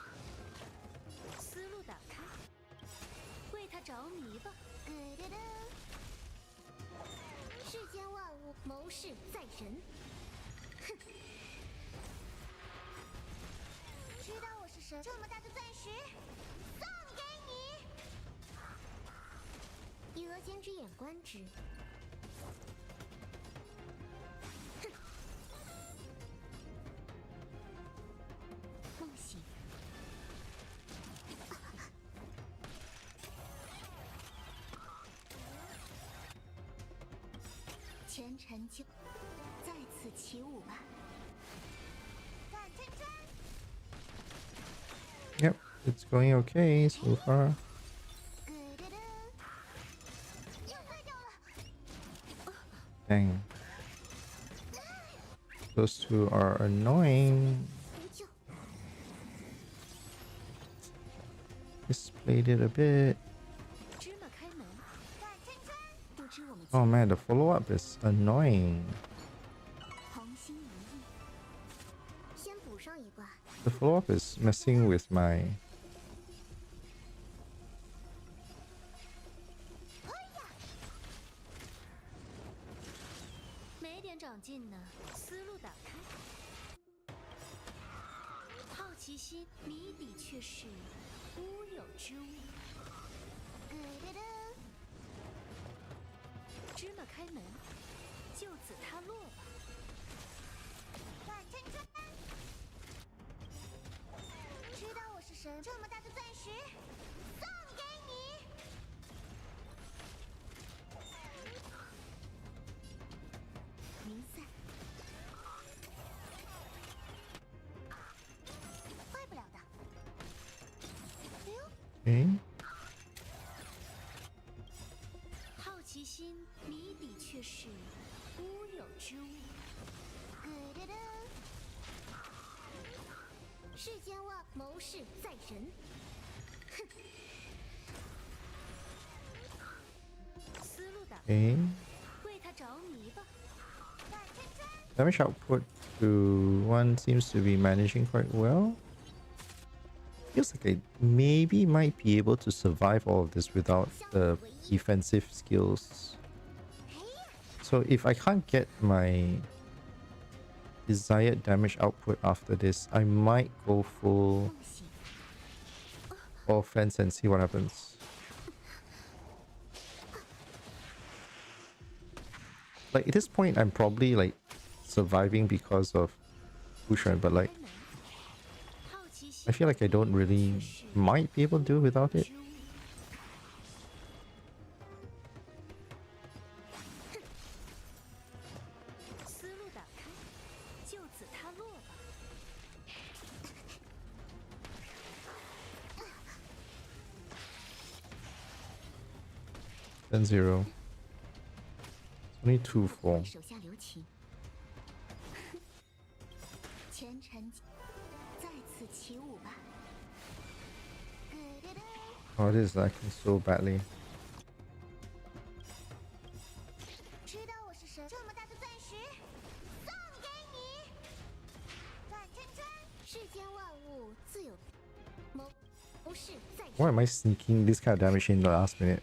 Yep, it's going okay so far. Dang. Those two are annoying. Just played it a bit. Oh man, the follow-up is annoying. The follow-up is messing with my 进呢，思路打开。好奇心谜底却是乌有之物。芝麻开门，就此塌落吧。万千川，知道我是神，这么大的钻石送给你。明散，坏不了的。哎呦，Okay. 好奇心谜底却是乌有之物。世间望，谋事在人。哼，思路打开， Okay. 为他着迷吧。 Damage output to 1 seems to be managing quite well. Feels like I maybe might be able to survive all of this without the defensive skills. So if I can't get my desired damage output after this, I might go full offense and see what happens. Like at this point, I'm probably like surviving because of Bushan, but like I feel like I don't really might be able to do without it. Then 0. Only 2-4. Oh, this is lacking so badly. Why am I sneaking this kind of damage in the last minute?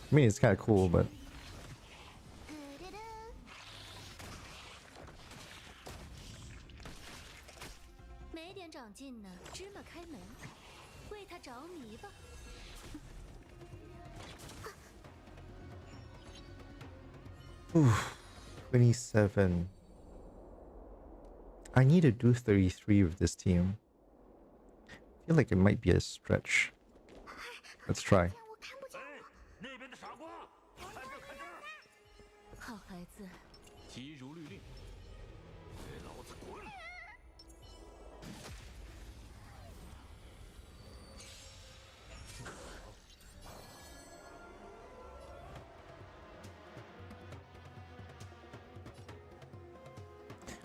I mean, it's kind of cool, but... Oof, 27. I need to do 33 with this team. I feel like it might be a stretch. Let's try.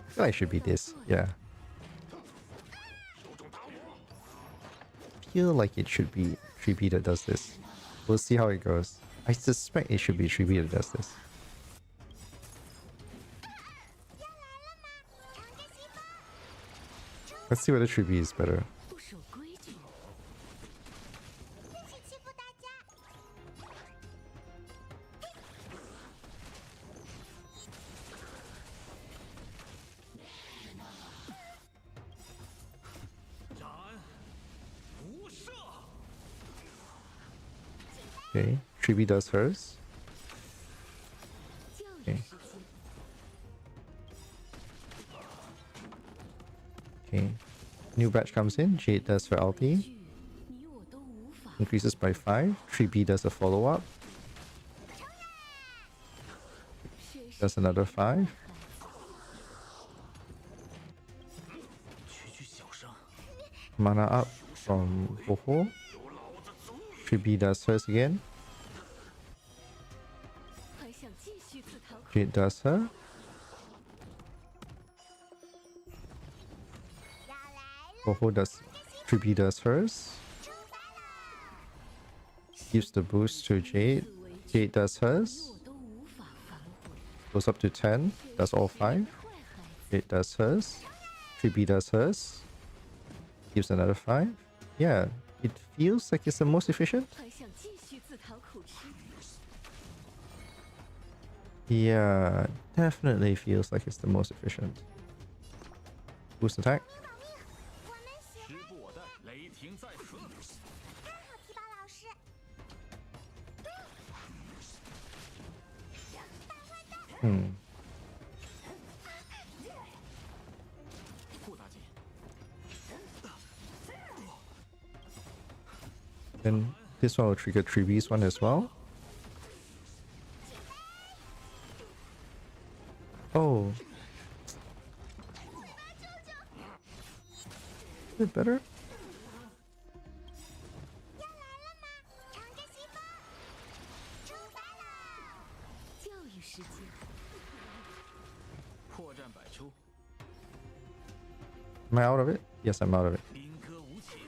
I feel like it should be this, yeah. Feel like it should be 3B that does this. We'll see how it goes. I suspect it should be 3B that does this. Let's see whether 3B is better. Okay, 3B does hers. Okay. Okay. New batch comes in. Jade does her ulti. Increases by 5. 3B does a follow-up. Does another 5. Mana up from Boho. 3B does hers again. Jade does her. Boho does 3B does hers. Gives the boost to Jade. Jade does hers. Goes up to 10. Does all 5. Jade does hers. 3B does hers. Gives another 5. Yeah, it feels like it's the most efficient. Yeah, definitely feels like it's the most efficient. Boost attack. 时不我待，雷霆在此。看好提拔老师。 顾大姐， Then this one will trigger Treebee's one as well. Oh. A bit better? 要来了吗？乘着西风，出发了！教育时间。破绽百出， Am I out of it? Yes, I'm out of it. 兵戈无情。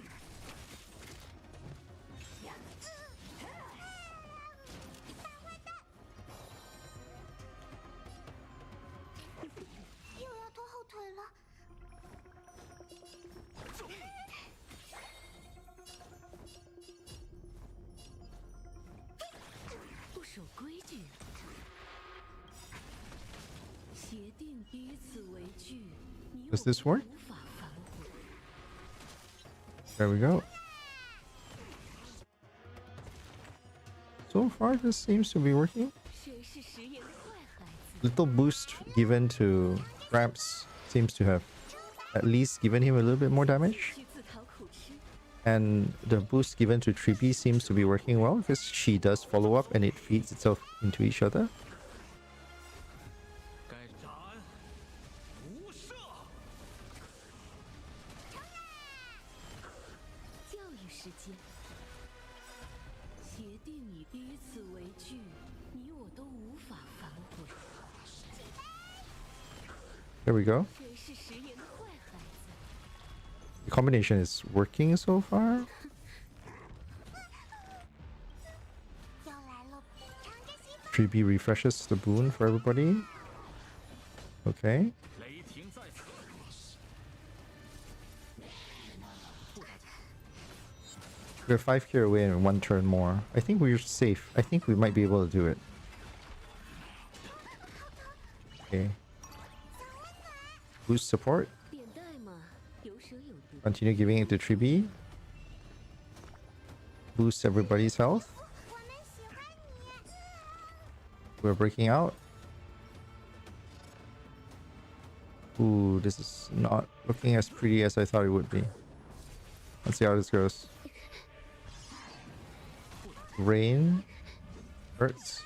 又要拖后腿了。不守规矩，协定彼此为据，你 Does this work? 无法反悔。 There we go. So far, this seems to be working. 谁是食言的坏孩子？ Little boost given to Gramps seems to have at least given him a little bit more damage. 去自讨苦吃。 And the boost given to Treebee seems to be working well because she does follow up and it feeds itself into each other. 该斩无赦。 教育时间，协定以彼此为据，你我都无法反悔。 There we go. 谁是食言的坏孩子？ The combination is working so far. 要来了，乘着西风。 Treebee refreshes the boon for everybody. Okay. 雷霆在此。顾大姐， We're 5k away and 1 turn more. I think we're safe. I think we might be able to do it. Okay. Boost support. 扁担嘛，有舍有得。 Continue giving it to Treebee. Boost everybody's health. 我们喜欢你。 We're breaking out. Ooh, this is not looking as pretty as I thought it would be. Let's see how this goes. Rain hurts.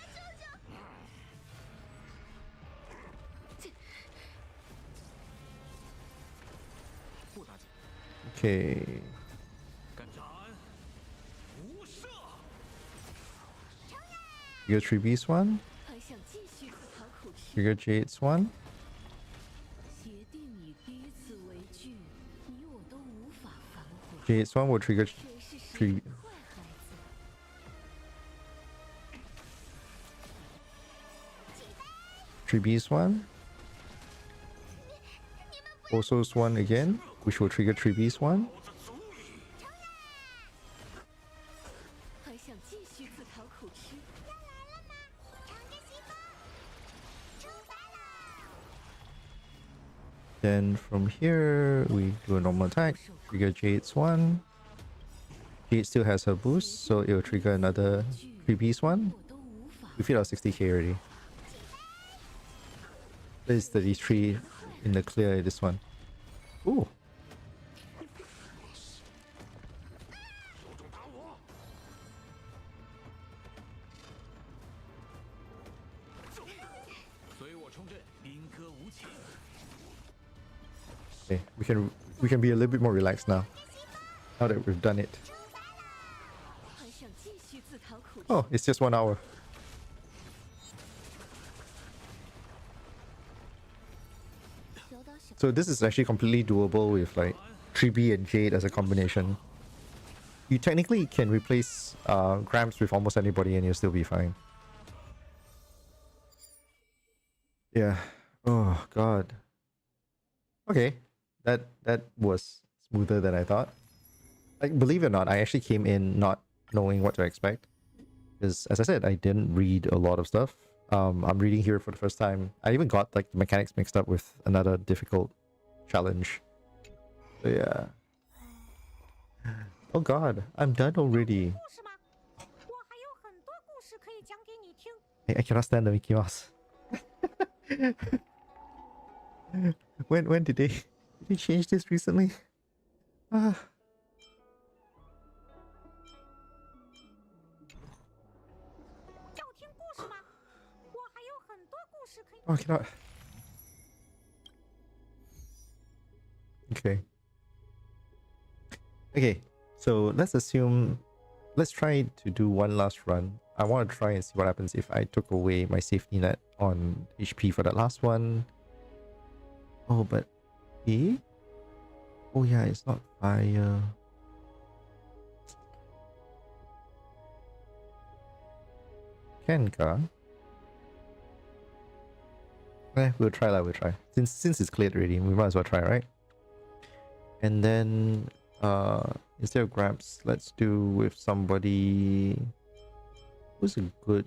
Okay. 该斩无赦。 Trigger Treebee's one. 还想继续自讨苦吃？ Trigger Jade's one. 协定以彼此为据，你我都无法反悔。 Jade's one will trigger 谁是食 Tree 言的坏孩子？ Treebee's one. Oso's one again, which will trigger Treebee's one. 还想继续自讨苦吃？要来了吗？乘着西风，出发了！ Then from here, we do a normal attack. Trigger Jade's one. Jade still has her boost, so it will trigger another Treebee's one. 我都无法。 We hit our 60k already. There's 33 in the clear this one. Ooh. 有种打我！随我冲阵，兵戈无情。 Okay, we can be a little bit more relaxed now. Now that we've done it. 还想继续自讨苦吃？ Oh, it's just 1 hour. 小岛小 So this is actually completely doable with like Treebee and Jade as a combination. You technically can replace Gramps with almost anybody and you'll still be fine. Yeah. Oh god. Okay. That was smoother than I thought. Like, believe it or not, I actually came in not knowing what to expect. Because as I said, I didn't read a lot of stuff. I'm reading here for the first time. I even got like the mechanics mixed up with another difficult challenge. So yeah. Oh god, I'm done already. 故事吗？我还有很多故事可以讲给你听。I cannot stand the Mickey Mouse. when did they change this recently? Ah. 要听故事吗？我还有很多故事可以。Oh, I cannot. Okay. Okay, so let's assume. Let's try to do one last run. I want to try and see what happens if I took away my safety net on HP for that last one. Oh, but... Eh? Oh yeah, it's not fire. Kenka? We'll try that, we'll try. Since it's cleared already, we might as well try, right? And then... instead of grabs, let's do with somebody who's a good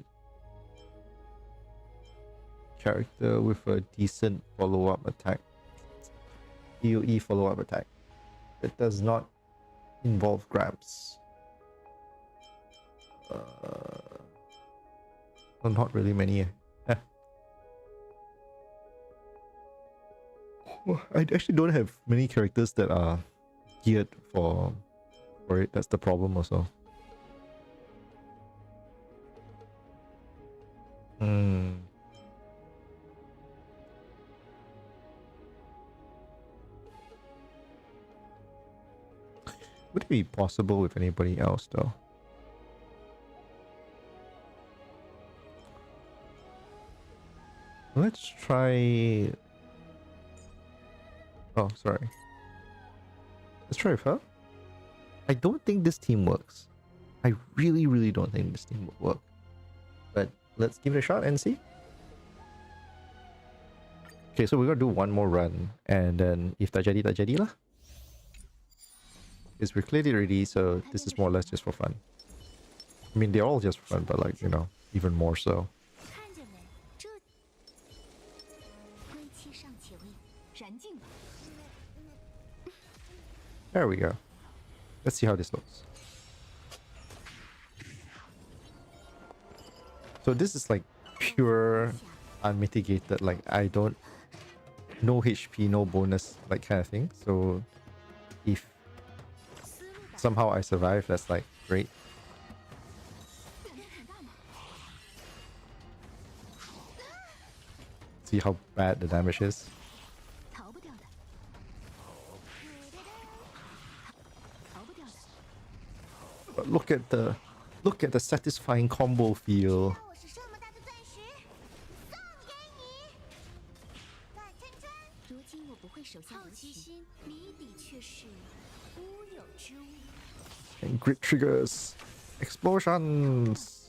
character with a decent follow-up attack. PoE follow-up attack that does not involve grabs. Well, not really many. I actually don't have many characters that are geared for it. That's the problem also. Would it be possible with anybody else though? Let's try... Oh, sorry. Let's try with her. I don't think this team works. I really don't think this team will work. But let's give it a shot and see. Okay, so we're gonna do one more run, and then if tak jadi lah. Because we're clearly ready, so this is more or less just for fun. I mean, they're all just for fun, but like, you know, even more so. 看见没？这归期尚且未，燃尽吧。 There we go. Let's see how this looks. So this is like pure unmitigated, like I don't... No HP, no bonus, like kind of thing. So if somehow I survive, that's like great. See how bad the damage is. 逃不掉的。逃不掉的。 But look at the satisfying combo feel. 我是这么大的钻石，送给你。大真真，如今我不会手下留情。好奇心谜底却是乌有之物。 And grid triggers. Explosions.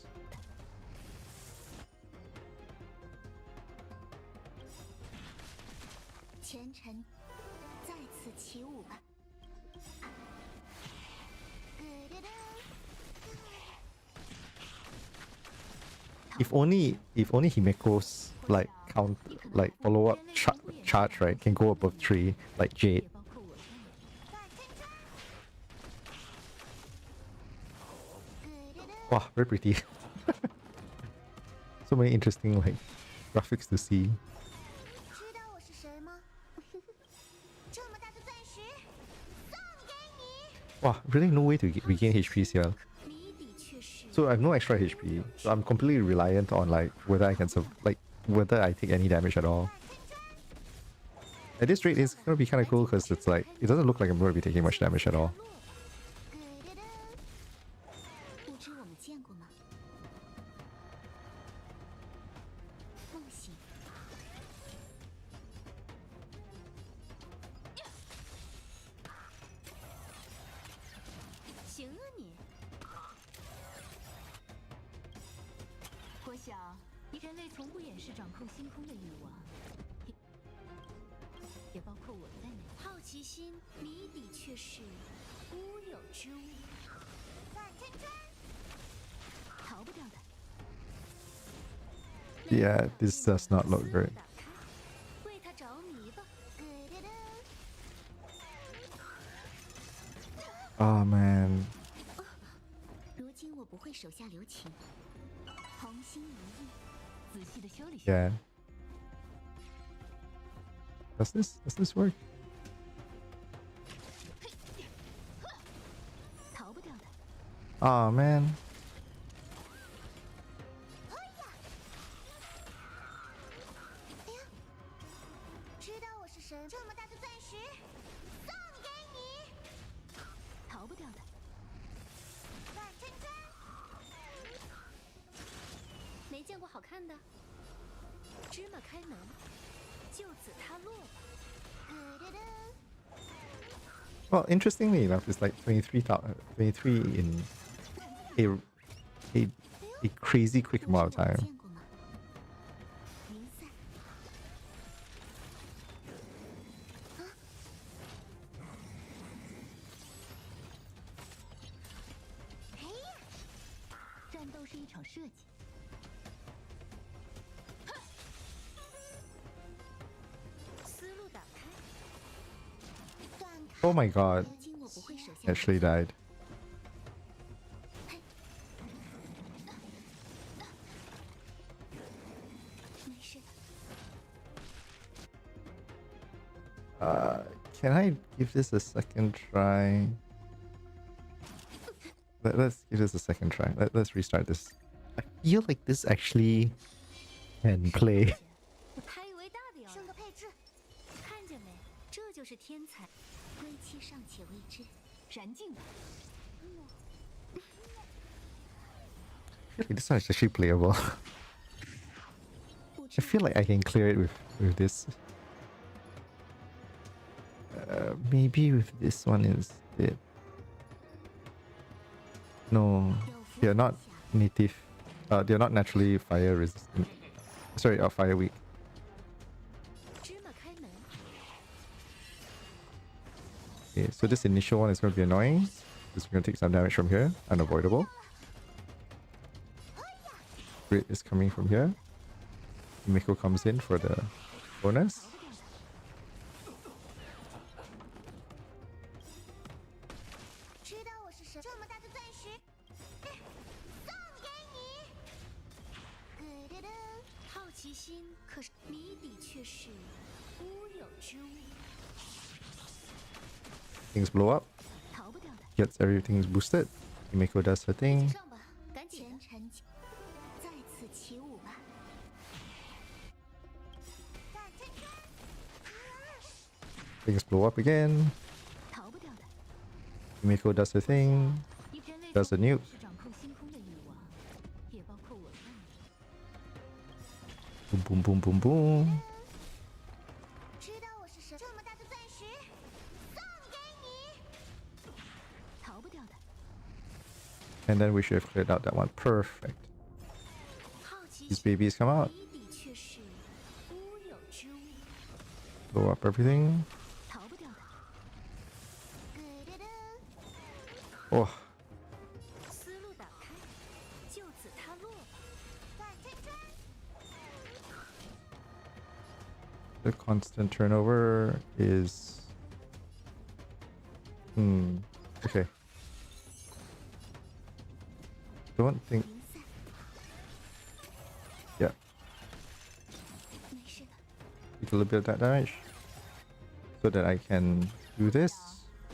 前尘再次起舞吧。 If only Himeko's like count, like follow up charge, right, can go above 3 like Jade. Wow, very pretty. So many interesting like graphics to see. 知道我是谁吗？这么大的钻石，送给你。 Wow, really no way to regain HP here. 谜底却是 So I have no extra HP. So I'm completely reliant on like whether I can whether I take any damage at all. At this rate, it's gonna be kind of cool because it's like it doesn't look like I'm going to be taking much damage at all. 不知我们见过吗？梦醒。行啊你！我想，人类从不掩饰掌控星空的欲望，也包括我在内。好奇心谜底却是乌有之物。大真真，逃不掉的。Yeah, this does not look great. 为他着迷吧。 Oh man. 如今我不会手下留情，红心如意，仔细的修理修理。 Yeah. Does this work? 逃不掉的。 Oh man. 知道我是神，这么大的钻石，送给你。 逃不掉的。 万真真，没见过好看的。芝麻开门，就此塌落吧。 Well, interestingly enough, it's like 23 in a a crazy quick amount of time. 见过吗？云散。战斗是一场设计。 思路打开。断开。 Oh my god. 如今我不会手下 Actually died. 没事的。 Can I give this a second try? Let's give this a second try. Let's restart this. I feel like this actually can play. 还以为大的要升个配置，看见没？这就是天才，归期尚且未知，燃尽吧。 I feel like this one is actually playable. 不 I 知 feel like I can clear it with this. Maybe with this one instead. No, they're not native. They're not naturally fire resistant. Sorry, fire weak. 芝麻开门， Okay, so this initial one is going to be annoying. Because we're going to take some damage from here. Unavoidable. Grid is coming from here. Miko comes in for the bonus. 知道我是神，这么大的钻石，送给你。好奇心，可是谜底却是乌有之物。 Things blow up. 逃不掉的。 Gets everything boosted. Miko does her thing. 上吧，赶紧前尘，再次起舞吧。大真真， Things blow up again. 逃不掉的。 Miko does her thing. 一人类 Does a nuke. 是掌控星空的欲望，也包括我们。 Boom, boom, boom, boom, boom. 知道我是神，这么大的钻石，送给你。逃不掉的。 And then we should have cleared out that one. Perfect. 好奇 These 心， babies come out. 谜底却是乌有之物。 Blow up everything. 逃不掉的。 Oh, 思路打开，就此塌落吧。大真真， the constant turnover is... Okay. Don't think... 云散， Yeah. 没事的。 Take a little bit of that damage. So that I can do this.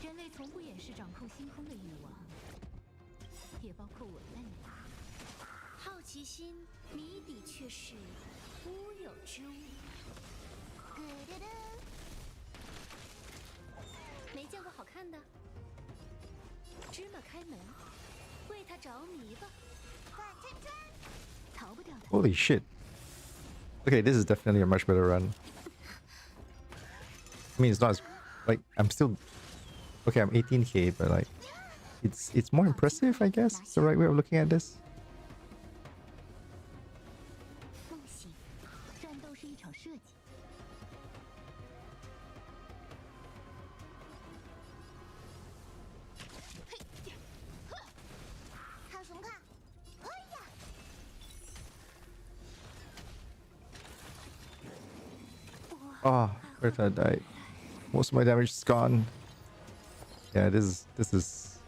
人类从不掩饰掌控星空的欲望，也包括我们。好奇心，谜底却是乌有之物。没见过好看的。芝麻开门，为他着迷吧。大真真，逃不掉的。 Holy shit. Okay, this is definitely a much better run. I mean, it's not as... Like, I'm still... Okay, I'm 18k, but like... It's more impressive, I guess. It's the right way of looking at this. 梦醒，战斗是一场设计。 看什么看？哎呀！ Oh, Berta died. Most of my damage is gone. Yeah, this is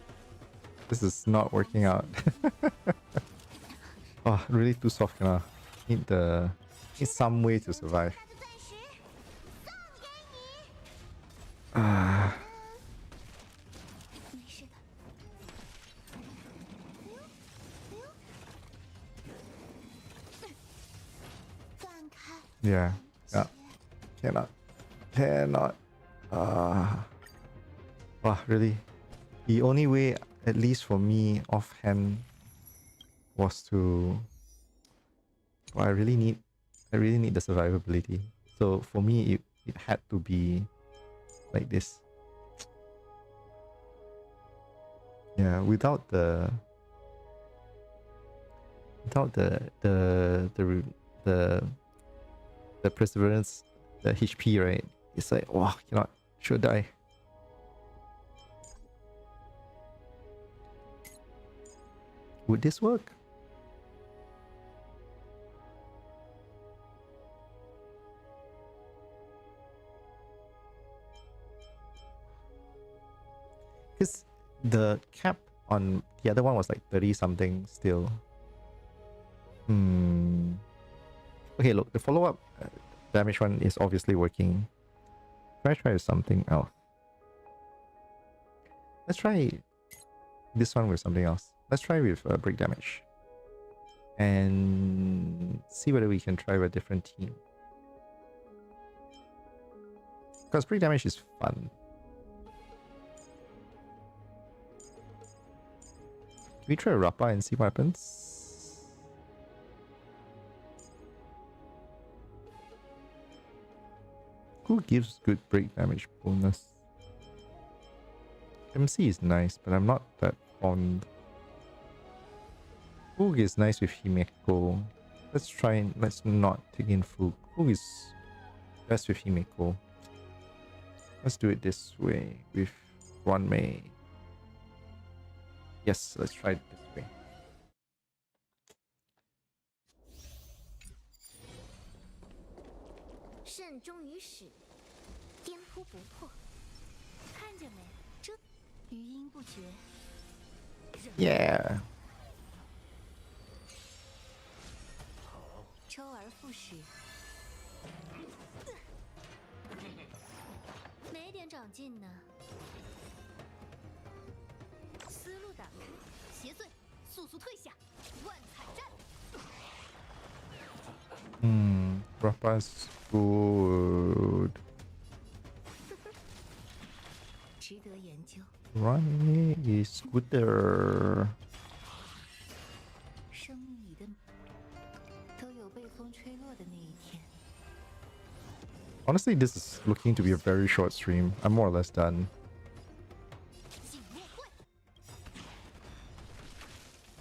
not working out. Oh, really too soft now. Need some way to survive. 大的钻石送给你。Ah, 没事的。哎呦，哎呦，断开。 yeah. Yeah. Cannot. Wow, really? The only way, at least for me, offhand, was to. Well, I really need the survivability. So for me, it had to be like this. Yeah, without the the perseverance, the HP, right? It's like, wow, cannot, should die. Would this work? Because the cap on the other one was like 30 something still. Okay, look, the follow-up damage one is obviously working. Try something else. Let's try this one with something else. Let's try with break damage. And see whether we can try with a different team. Because break damage is fun. Can we try Rappa and see what happens? Who gives good break damage bonus? MC is nice, but I'm not that fond. Fug is nice with Himeko. Let's not take in Fug. Fug is best with Himeko. Let's do it this way with Wanmei. Yes, let's try it this way. 慎终于始，颠扑不破。看见没？这余音不绝。 Yeah. 周而复始。没点长进呢。思路打开，邪祟，速速退下，万彩战。 Rappa's good. 值得研究。 Running is gooder. 生命里的都有被风吹落的那一天。 Honestly, this is looking to be a very short stream. I'm more or less done. 静默会。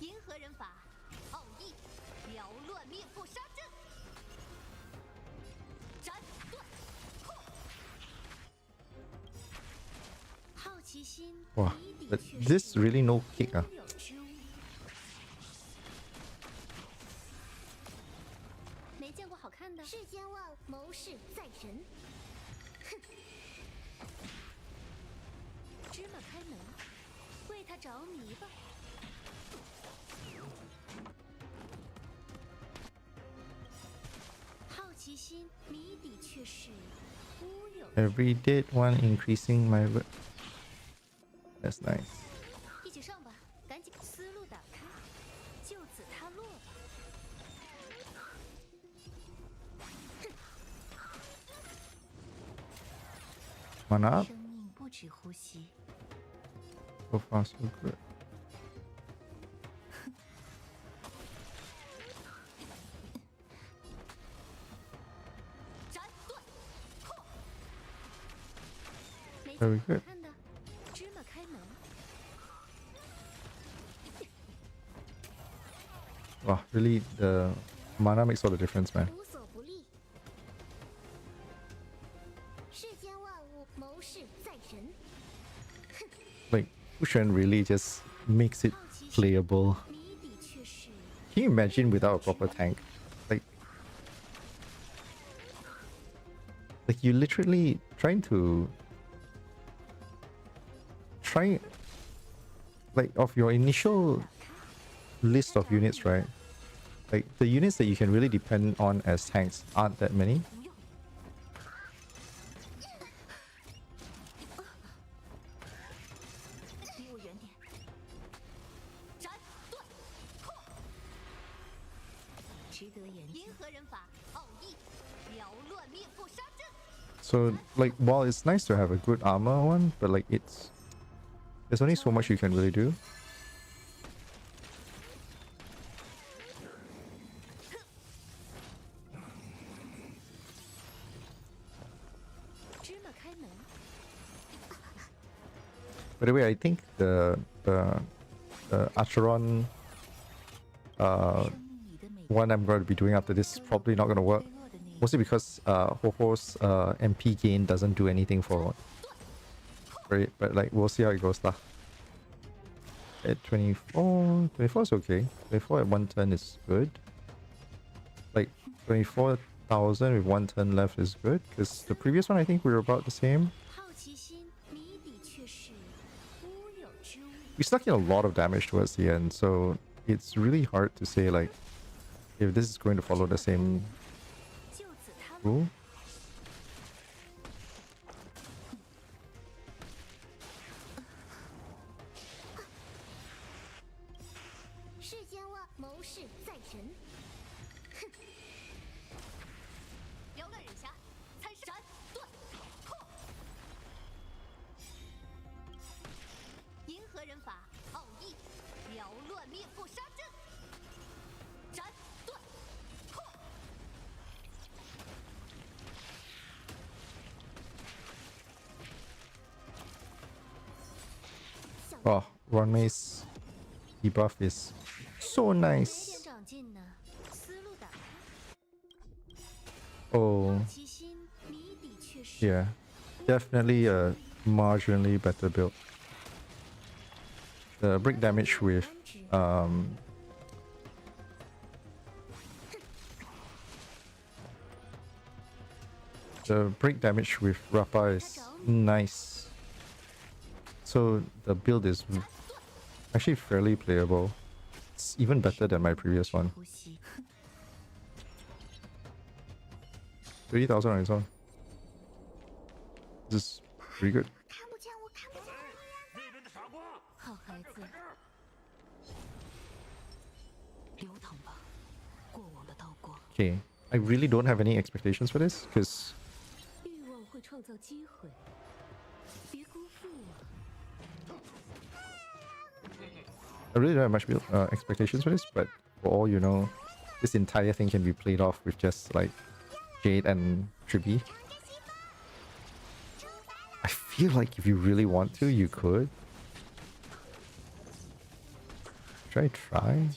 银河人法，奥义，缭乱灭父杀阵。斩断破。好奇心。 Wow, but this really no kick. 拥有之物。没见过好看的。世间万谋事在人。哼，芝麻开门，为他着迷吧。好奇心谜底却是乌有。 Every dead one increasing my. That's nice. 一起上吧，赶紧思路打开，就此他落吧。 Mana up. 生命不止呼吸。 So far, so good. 斩断破。没 Very 见过 good. 好看的，芝麻开门。 Wow, really, the mana makes all the difference, man. 无所不利。世间万物谋事在人。 Like, Fushan really just makes it 好奇心 playable. 谜底却是 Can you imagine without a proper tank? Like like you literally trying like of your initial list of units, right? Like the units that you can really depend on as tanks aren't that many. So like while it's nice to have a good armor one, but like there's only so much you can really do. By the way, I think the Acheron one I'm going to be doing after this is probably not going to work. Mostly because Ho-Ho's MP gain doesn't do anything for it. But like, we'll see how it goes lah. At 24 is okay. 24 at 1 turn is good. Like, 24,000 with 1 turn left is good. Because the previous one, I think we were about the same. We stuck in a lot of damage towards the end, so it's really hard to say like if this is going to follow the same rule. Oh, Ronmay's debuff is so nice. Oh, yeah, definitely a marginally better build. The break damage with Rappa is nice. So the build is actually fairly playable. It's even better than my previous one. 30,000 on its own. This is pretty good. Okay, I really don't have any expectations for this because I really don't have much expectations for this, but for all you know, this entire thing can be played off with just like Jade and Tribi. I feel like if you really want to, you could. Should I try?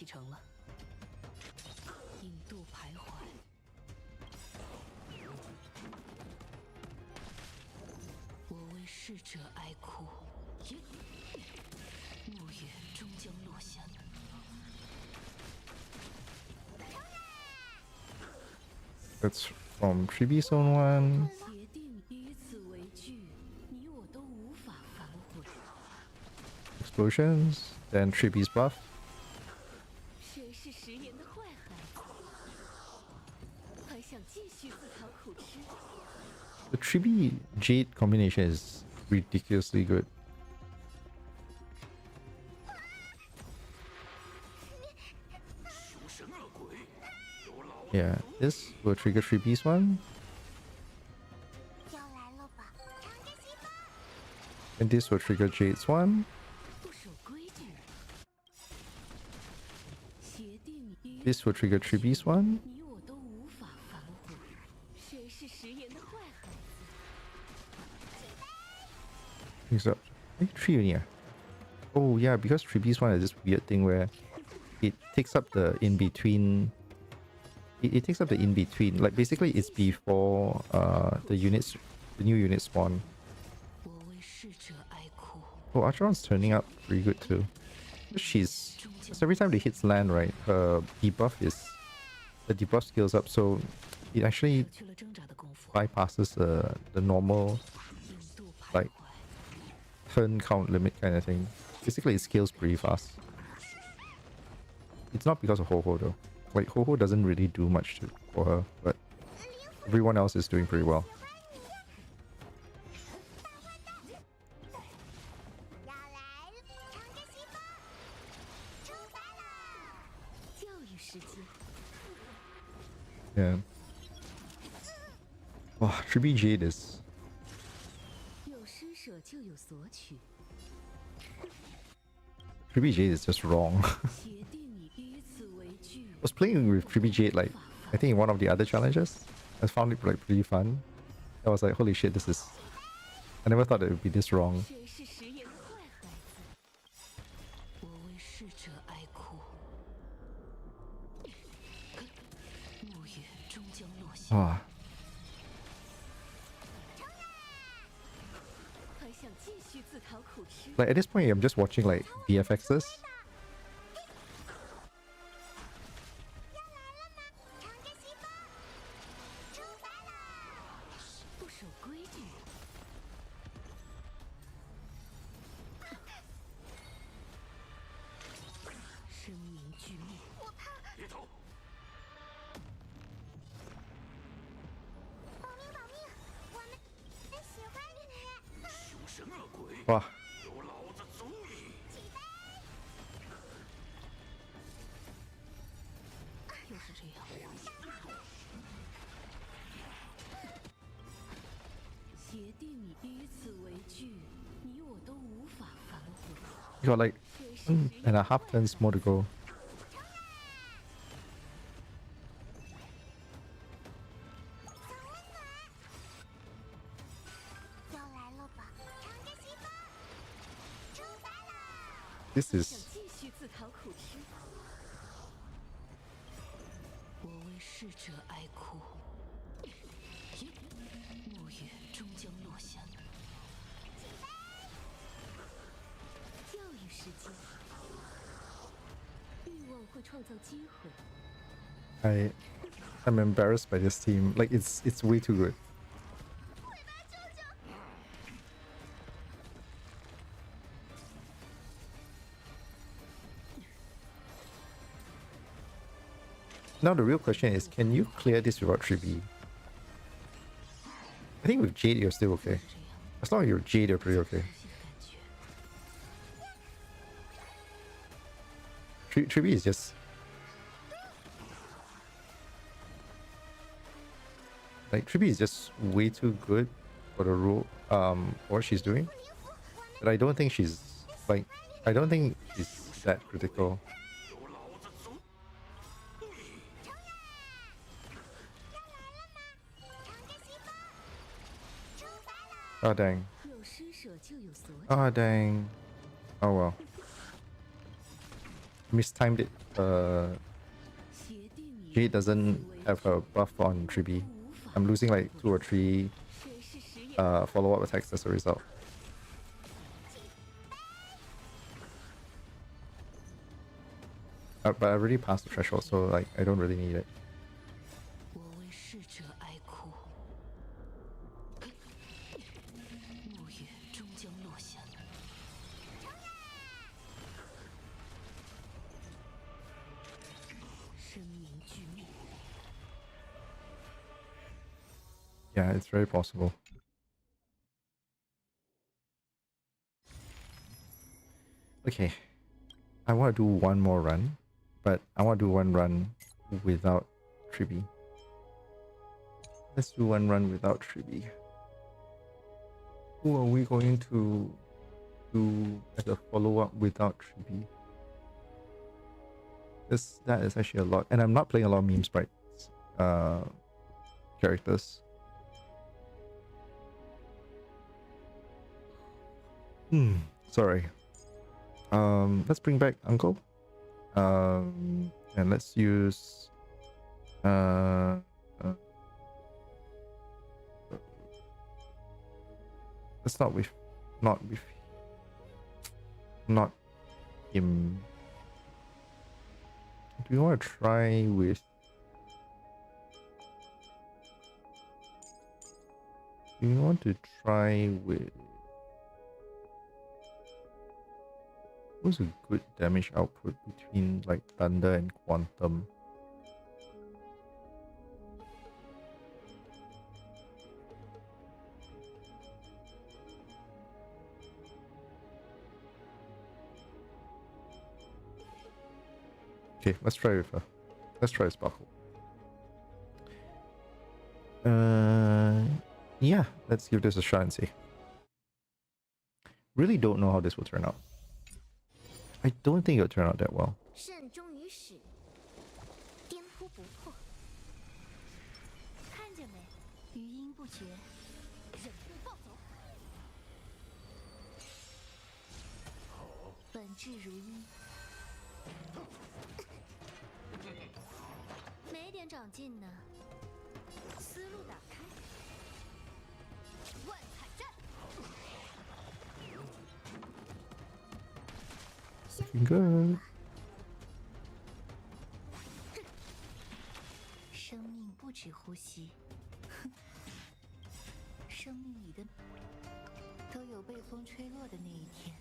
That's from Tribi Zone 1. Explosions, then Tribi's buff. The Tribi Jade combination is ridiculously good. Yeah, this will trigger Tribi's one. And this will trigger Jade's one. This will trigger Tribi's one. So, I think 3 only. Oh yeah, because Tribi's one has this weird thing where it takes up the in-between. It takes up the in-between. Like basically it's before the new units spawn. Oh, Acheron's turning up pretty good too. Because every time they hits land, right, the debuff scales up, so it actually bypasses the normal like turn count limit kind of thing. Basically, it scales pretty fast. It's not because of Ho-Ho though. Like Ho-Ho doesn't really do much for her, but everyone else is doing pretty well. 要来尝个西风，出发了！教育时间， Yeah. Wow, Trippy Jade is 有施舍就有索取， Trippy Jade is just wrong. 协定以彼此为据。 I was playing with Trippy Jade like I think in one of the other challenges. I found it like pretty fun. I was like, holy shit, this is. I never thought it would be this wrong. 谁是食言的坏孩子？我为逝者哀哭，暮月终将落下。 Ah, 还想继续自讨苦吃？ like at this point, I'm just watching like VFXs. 尝个西风，出发了！不守规矩，声名俱灭。别逃！保命保命，我们喜欢你。凶神恶鬼， Wow. 有老子足矣！又是这样。协定以彼此为据，你我都无法反悔。 You got like 谁是食言 and a half turns more to go. 要来了吧，尝个西风，出发了！ This 想 is 继续自讨苦吃？我为逝者哀哭，暮月终将落下。教育时间，欲望会创造机会。 I'm embarrassed by this team. Like it's way too good. 尾巴舅舅， Now the real question is, can you clear this without 3B? I think with Jade you're still okay. 这样， As long as you're Jade, you're pretty okay. 熟悉的感觉。 3B is just like 3B is just way too good for the role what she's doing. But I don't think she's like I don't think she's that critical. 有老子足矣！尝个西风，出发了！ Oh dang. 有施舍就有索取。 Oh dang. Oh well. Mistimed it. 协定以 Jade doesn't have a buff on 3B. I'm losing like 2 or 3谁是食言？ follow-up attacks as a result. But I already passed the threshold, so like I don't really need it. 我为逝者哀哭，暮月终将落下。声名俱灭。 Yeah, it's very possible. Okay. I want to do one more run, but I want to do one run without Triby. Let's do one run without Triby. Who are we going to do as a follow-up without Triby? That is actually a lot. And I'm not playing a lot of meme sprites characters. Sorry. Let's bring back Uncle. And let's use let's not him. Do you want to try with Do you want to try with... What's a good damage output between like thunder and quantum? Okay, let's try with her. Let's try Sparkle. Yeah, let's give this a shot and see. Really don't know how this will turn out. I don't think it'll turn out that well. 慎终于始，颠扑不破。看见没？余音不绝。忍步暴走，本质如一。没点长进呢。思路打开。万彩战， Looking good. 生命不止呼吸，生命里的都有被风吹落的那一天。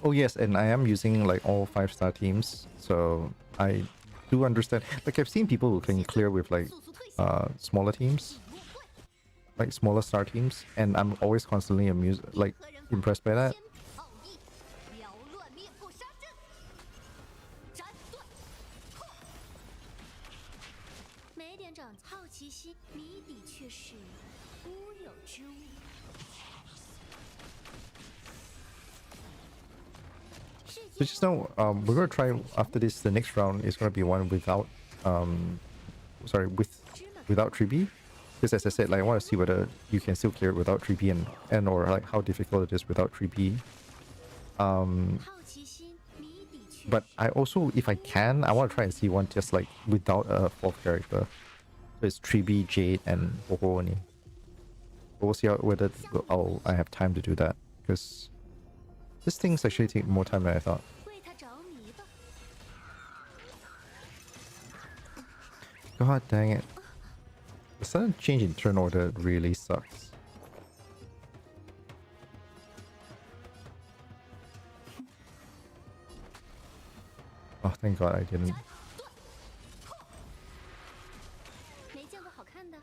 Oh yes, and I am using like all 5-star teams, so I do understand. Like I've seen people who can clear with like 速速退下， smaller teams, 入会， like smaller star teams, and I'm always constantly amused, like 和人 impressed by that. 奥义，缭乱灭不杀阵，斩断，没点长，好奇心，谜底却是乌有之物。 世 So 界 just now, we're gonna try after this. The next round is gonna be one without, without 3B, because as I said, like I want to see whether you can still clear it without 3B and or like how difficult it is without 3B. 好奇心，谜底却 But I also, if I can, I want to try and see one just like without a fourth character. So it's 3B, Jade, and Boho only. But we'll see how, whether I have time to do that, because these things actually take more time than I thought. 为他着迷吧。 God dang it. The sudden change in turn order really sucks. Oh, thank God I didn't. 没见过好看的。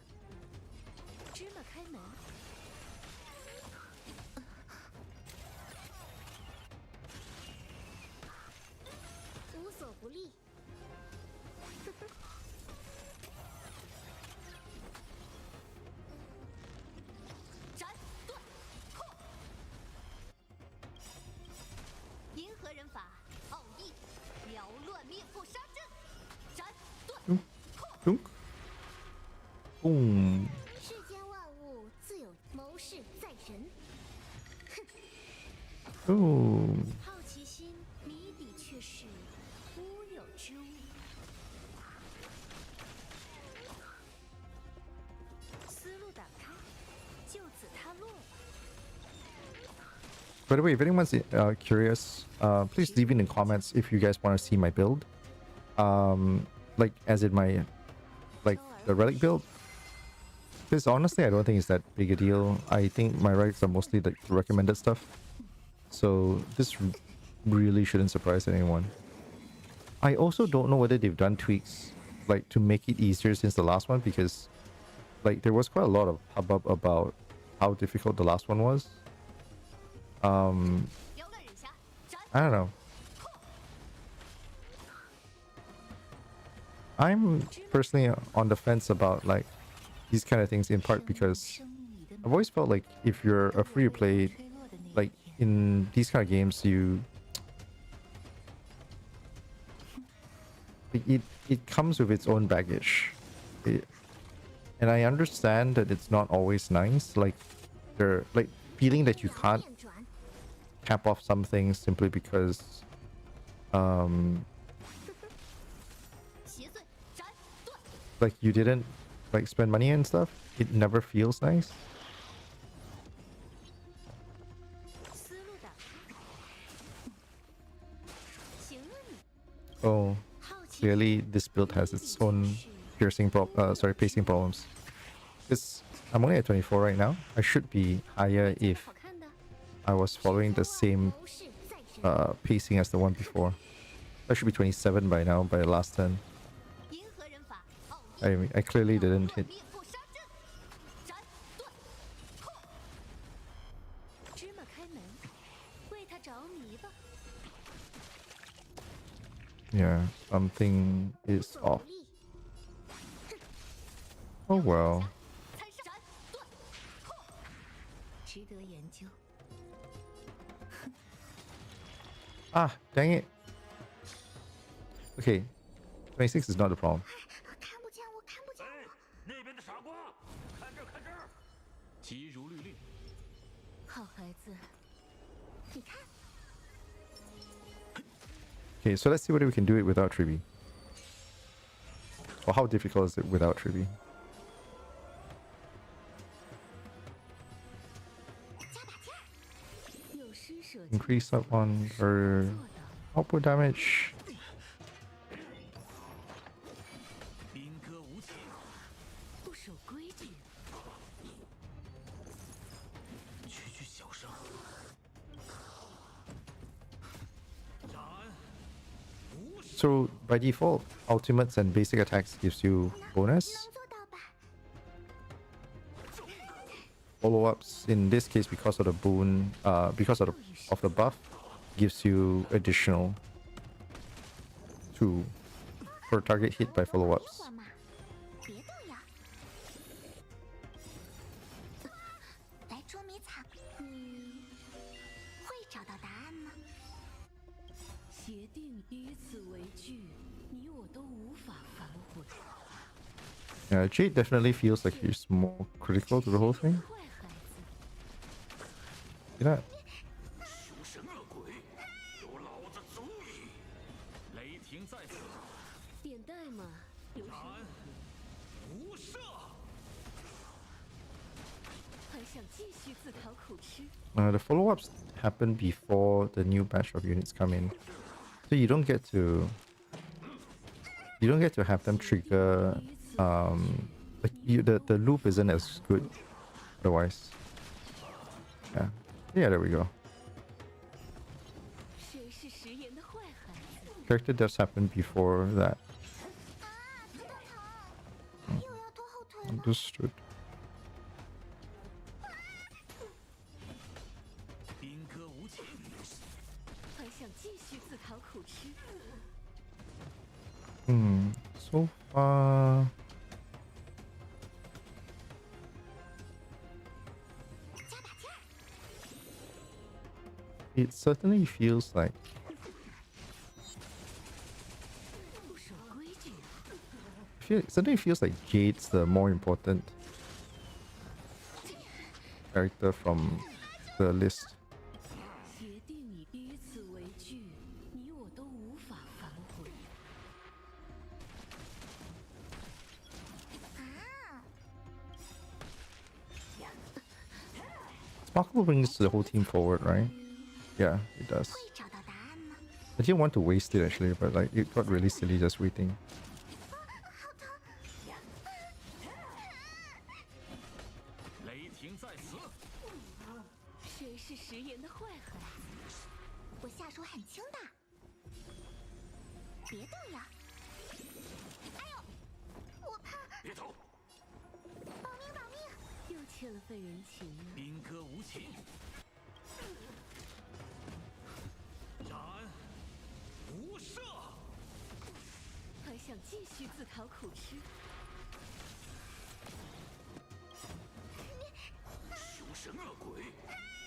芝麻开门。无所不利，斩断，银河人法，奥义，缭乱灭不杀阵，斩断， Dunk. Boom. 世间万物自有谋事在人。 Oh. 好奇心，谜底却是乌有之物。思路打开，就此他落吧。 By the way, if anyone's curious, please leave in the comments if you guys want to see my build. Like as in my, like the relic build. Because honestly, I don't think it's that big a deal. I think my relics are mostly the recommended stuff. So this really shouldn't surprise anyone. I also don't know whether they've done tweaks like to make it easier since the last one, because like there was quite a lot of hubbub about how difficult the last one was. 缭乱人侠，斩 I don't know. I'm personally on the fence about like these kind of things, in part because 生命里的 I've always felt like if you're a free to play, 吹落的那一 like 天。 in these kind of games, it comes with its own baggage. And I understand that it's not always nice, like they're like feeling that you can't 变转， cap off some things simply because 邪祟，斩断， like you didn't like spend money and stuff. It never feels nice. 思路打开。行啊你， Oh, 好奇 clearly this build has its own pacing problems. It's I'm only at 24 right now. I should be higher if 好看的， I was following the same 谋士在身， pacing as the one before. I should be 27 by now by the last turn. 银河人法，奥秘 I clearly didn't hit. 灭破杀阵，斩断扣。芝麻开门，为他着迷吧。 Yeah, something is off. 力 Oh well. 参杀斩断扣。值得研究。 Ah, dang it. Okay, 26 is not the problem. 看不见我，看不见哎，那边的傻瓜，看这儿看这儿，急如律令。好孩子，你看， Okay, so let's see whether we can do it without Trivi. Or how difficult is it without Trivi? 加把劲儿。有施舍就 Increase up on her 做到。 output damage. 兵戈无情，不守规矩，区区小伤。斩，无视。 So by default, ultimates and basic attacks gives you bonus. 能做到吧？ Follow-ups in this case because of the boon, because of the buff, gives you additional 2 for target hit by 一 follow-ups. 会儿嘛，别动呀。来捉迷藏，会找到答案吗？协定以此为据，你我都无法反悔。 Yeah, Jade definitely feels like he's more critical to the whole thing. 坏孩子， See that? 凶神恶鬼，有老子足矣！雷霆在此，点带嘛，有什斩么？无赦！还想继续自讨苦吃？ The follow-ups happen before the new batch of units come in, so you don't get to have them trigger. Like the loop isn't as good otherwise. Yeah, there we go. 谁是食言的坏孩子？ Character deaths happen before that. 啊，疼！又要拖后腿了。 Understood. 兵戈无情，还想继续自讨苦吃？ So far. 加把劲儿。 It certainly feels like 不守规矩， it certainly feels like Jade's the more important character from the list. 协定以此为据，你我都无法反悔。 Sparkle brings the whole team forward, right? Yeah, it does. 会找到答案吗？ I didn't want to waste it actually, but like it got really silly just waiting. 雷霆在此，谁是食言的坏孩子？我下手很轻的。别动呀！哎呦，我怕！别走！保命保命！又欠了份人情呢。兵戈无情，斩无赦！还想继续自讨苦吃？凶神恶鬼，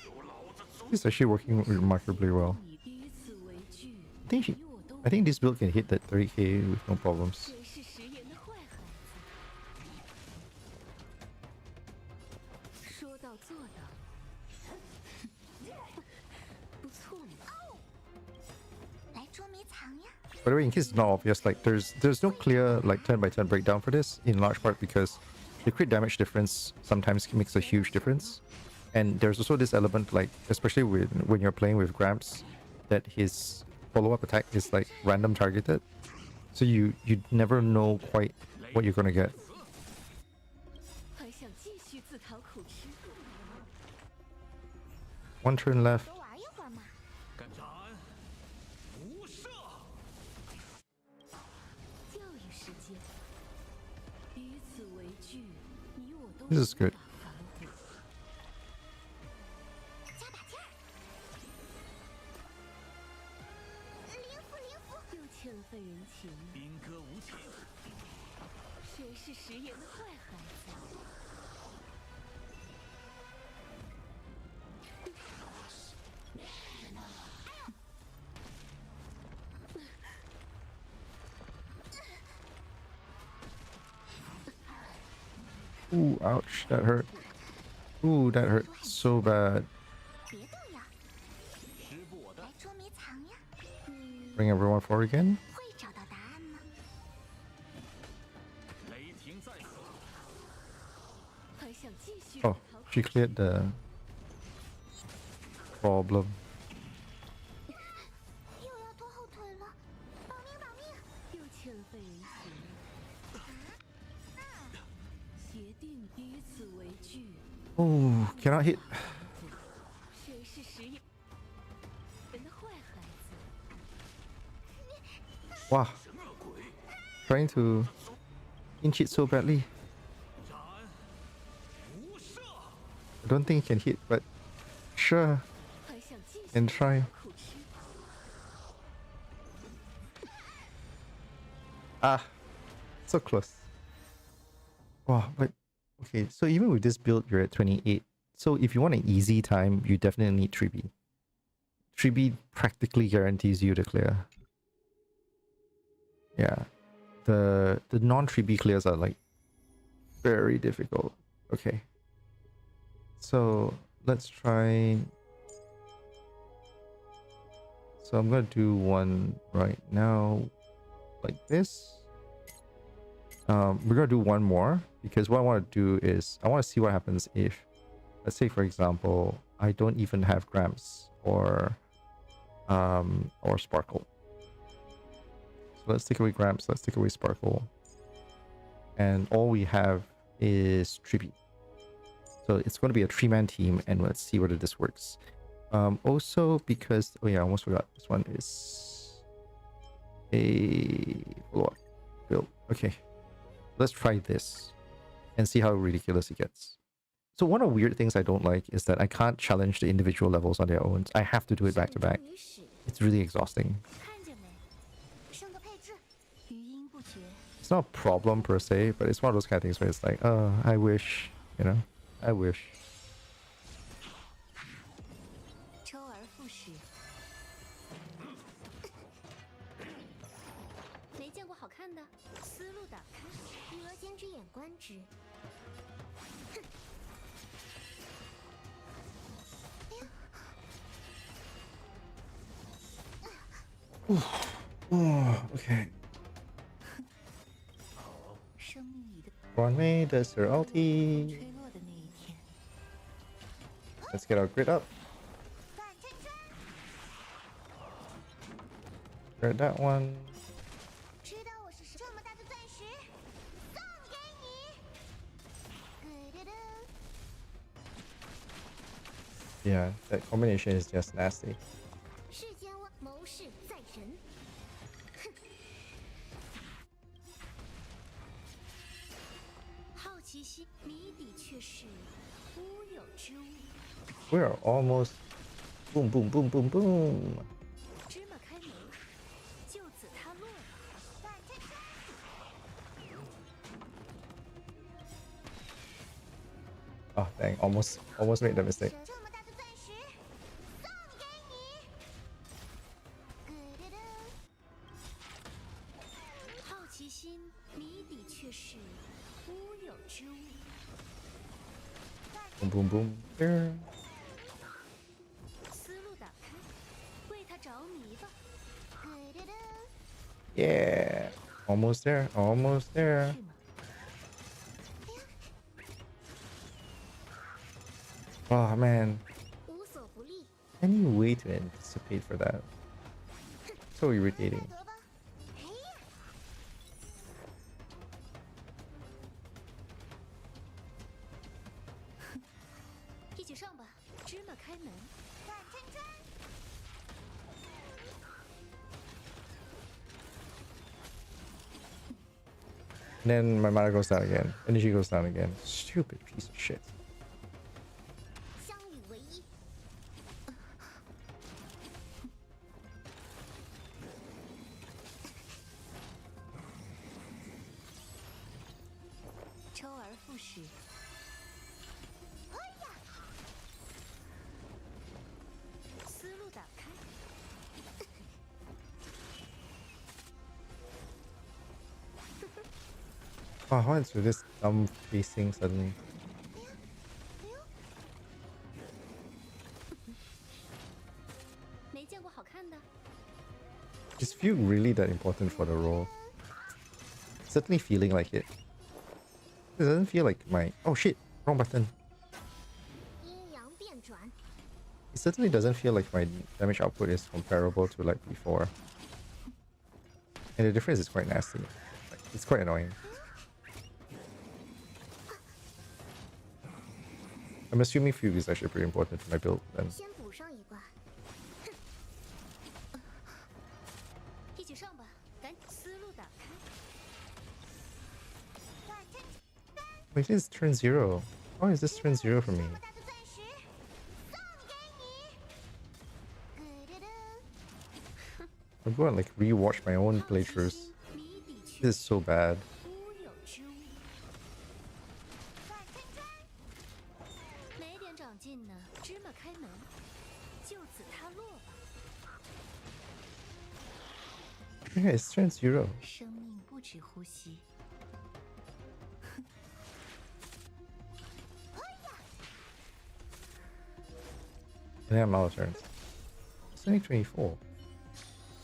有老子足！ It's actually working remarkably well. 以此为据， I think 你我都 I think this build can hit that 30k with no problems. 谁是食言的坏孩子？说到做到，不错嘛。来捉迷藏呀！ By the way, in case it's not obvious, like there's no clear like turn by turn breakdown for this, in large part because the crit damage difference sometimes makes a huge difference. And there's also this element, like especially when you're playing with Gramps, that his follow-up attack is like random targeted. So you never know quite what you're gonna get. 还想继续自 One turn left. 多玩一会儿嘛。敢斩无赦！教育世界，彼此为惧，你我都 This is good. 无法反悔。加把劲儿。灵符灵符。又欠了份人情，兵戈无情，谁是食言的坏孩子？ Ooh, ouch, that hurt. Ooh, that hurt so bad. 别动呀，时不我待来。捉迷藏呀。 Bring everyone forward again. 会找到答案吗？雷霆在此，还想继续 Oh, 逃 she cleared the problem. 又要拖后腿了，保命保命！又欠了份人情，协定彼此为惧， Ooh, cannot hit. 谁是食言人的坏孩子？ Wow, 神恶鬼， trying to inch it so badly. 斩无赦！ I don't think he can hit, but sure, 还想继续 and try. 苦吃？ Ah, so close. Wow, but okay, so even with this build, you're at 28. So if you want an easy time, you definitely need 3B. 3B practically guarantees you to clear. Yeah. The non-3B clears are like very difficult. Okay. So let's try. So I'm gonna do one right now like this. We're gonna do one more because what I want to do is I want to see what happens if, let's say for example, I don't even have Gramps or Sparkle. So let's take away Gramps, let's take away Sparkle, and all we have is Trippy. So it's going to be a 3-man team, and let's see whether this works. Also because, oh yeah, I almost forgot, this one is a follow-up build. Okay, let's try this and see how ridiculous it gets. So one of the weird things I don't like is that I can't challenge the individual levels on their own. I have to do it back to back. 终于使 It's really exhausting. 看见没？升个配置。余音不绝， It's not a problem per se, but it's one of those kind of things where it's like, oh, I wish, you know, I wish. 周而复始。没见过好看的，思路打开。以额间之眼观之。 Oh, okay. 生命里的 Runway does her ulti. 吹落的那一天， Let's get our grid up. 敢真真， Grab that one. 知道我是谁？这么大的钻石，送给你。咕嘟嘟， Yeah, that combination is just nasty. 世间万谋事在人。哼。好奇心谜底却是乌有之物。 We are almost boom, boom, boom, boom, boom. 芝麻开门，就此塌落了。敢真真， Oh, dang, almost made the mistake. 这么大的钻石，送给你。咕嘟嘟。好奇心谜底却是乌有之物。 Boom, boom, boom. There. 思路打开，为他着迷吧。咕嘟嘟。 Yeah. Almost there, almost there. 是吗？ Oh man. 无所不利。 Any way to anticipate for that? So irritating. 得吧。嘿呀，一起上吧，芝麻开门。And then my mana goes down again. Energy goes down again. Stupid piece of shit. 相与为一。周而复始。思路打开。Oh, why is this dumb facing suddenly? 没见过好看的。 Is Fugue really that important for the role? Certainly feeling like it. It doesn't feel like my... Oh shit! Wrong button. 阴阳变转。 It certainly doesn't feel like my damage output is comparable to like before. And the difference is quite nasty. Like, it's quite annoying. I'm assuming Fugue is actually pretty important to my build then. 先补上一关。一起上吧，赶紧思路打开。 Wait, this is turn 0. Why is this turn 0 for me? 大的钻石送给你。I'm going to like rewatch my own playthroughs. 谜底却 This is so bad. 乌有之物。没点长进呢，芝麻开门，就此塌落吧。 Yeah, it's turn 0. 生命不止呼吸。 And then I'm out of turns. It's only 24.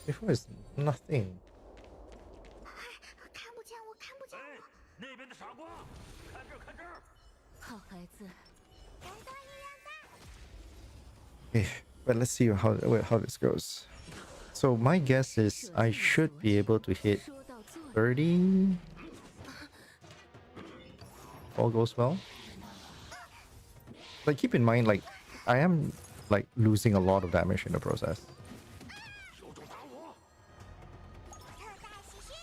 24 is nothing. 看不见我，看不见哎我。，那边的傻瓜，看这儿看这儿。好孩子，人多力量大。 Okay, but let's see how this goes. So my guess is I should be able to hit 说到做到。 30. All goes well. Like keep in mind, like I am like losing a lot of damage in the process. 有种打我！ 特大喜讯！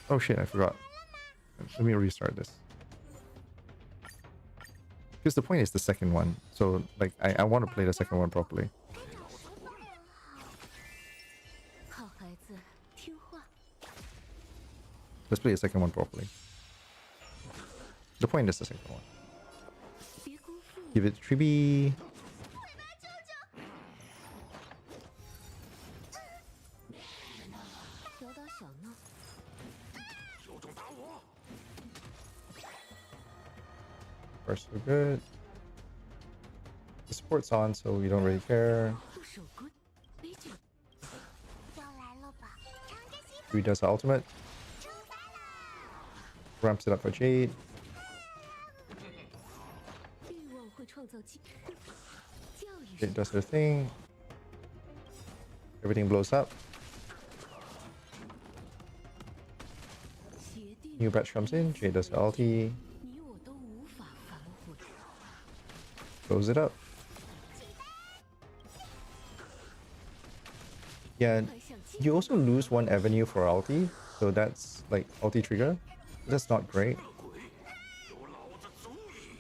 Oh shit, I forgot. Let me restart this. Because the point is the second one. So like I want to play the second one properly. 好孩子，听话。 Let's play the second one properly. The point is the second one. 别辜负 Give it 3B. 有点小闹。 有种打我！ First we're good. The support's on, so we don't really care. 不守规规矩。要来了吧？尝个西 He does the ultimate. 出发啦！ Ramps it up for Jade. 欲望会创造机。教育 Jade does her thing. Everything blows up. 协定。 New batch comes in. Jade does the ulti. 你我都无法反悔。 Close it up. Yeah, 还想进 you also lose one avenue for ulti, so that's like ulti trigger. That's not great. 鬼，有老子足矣！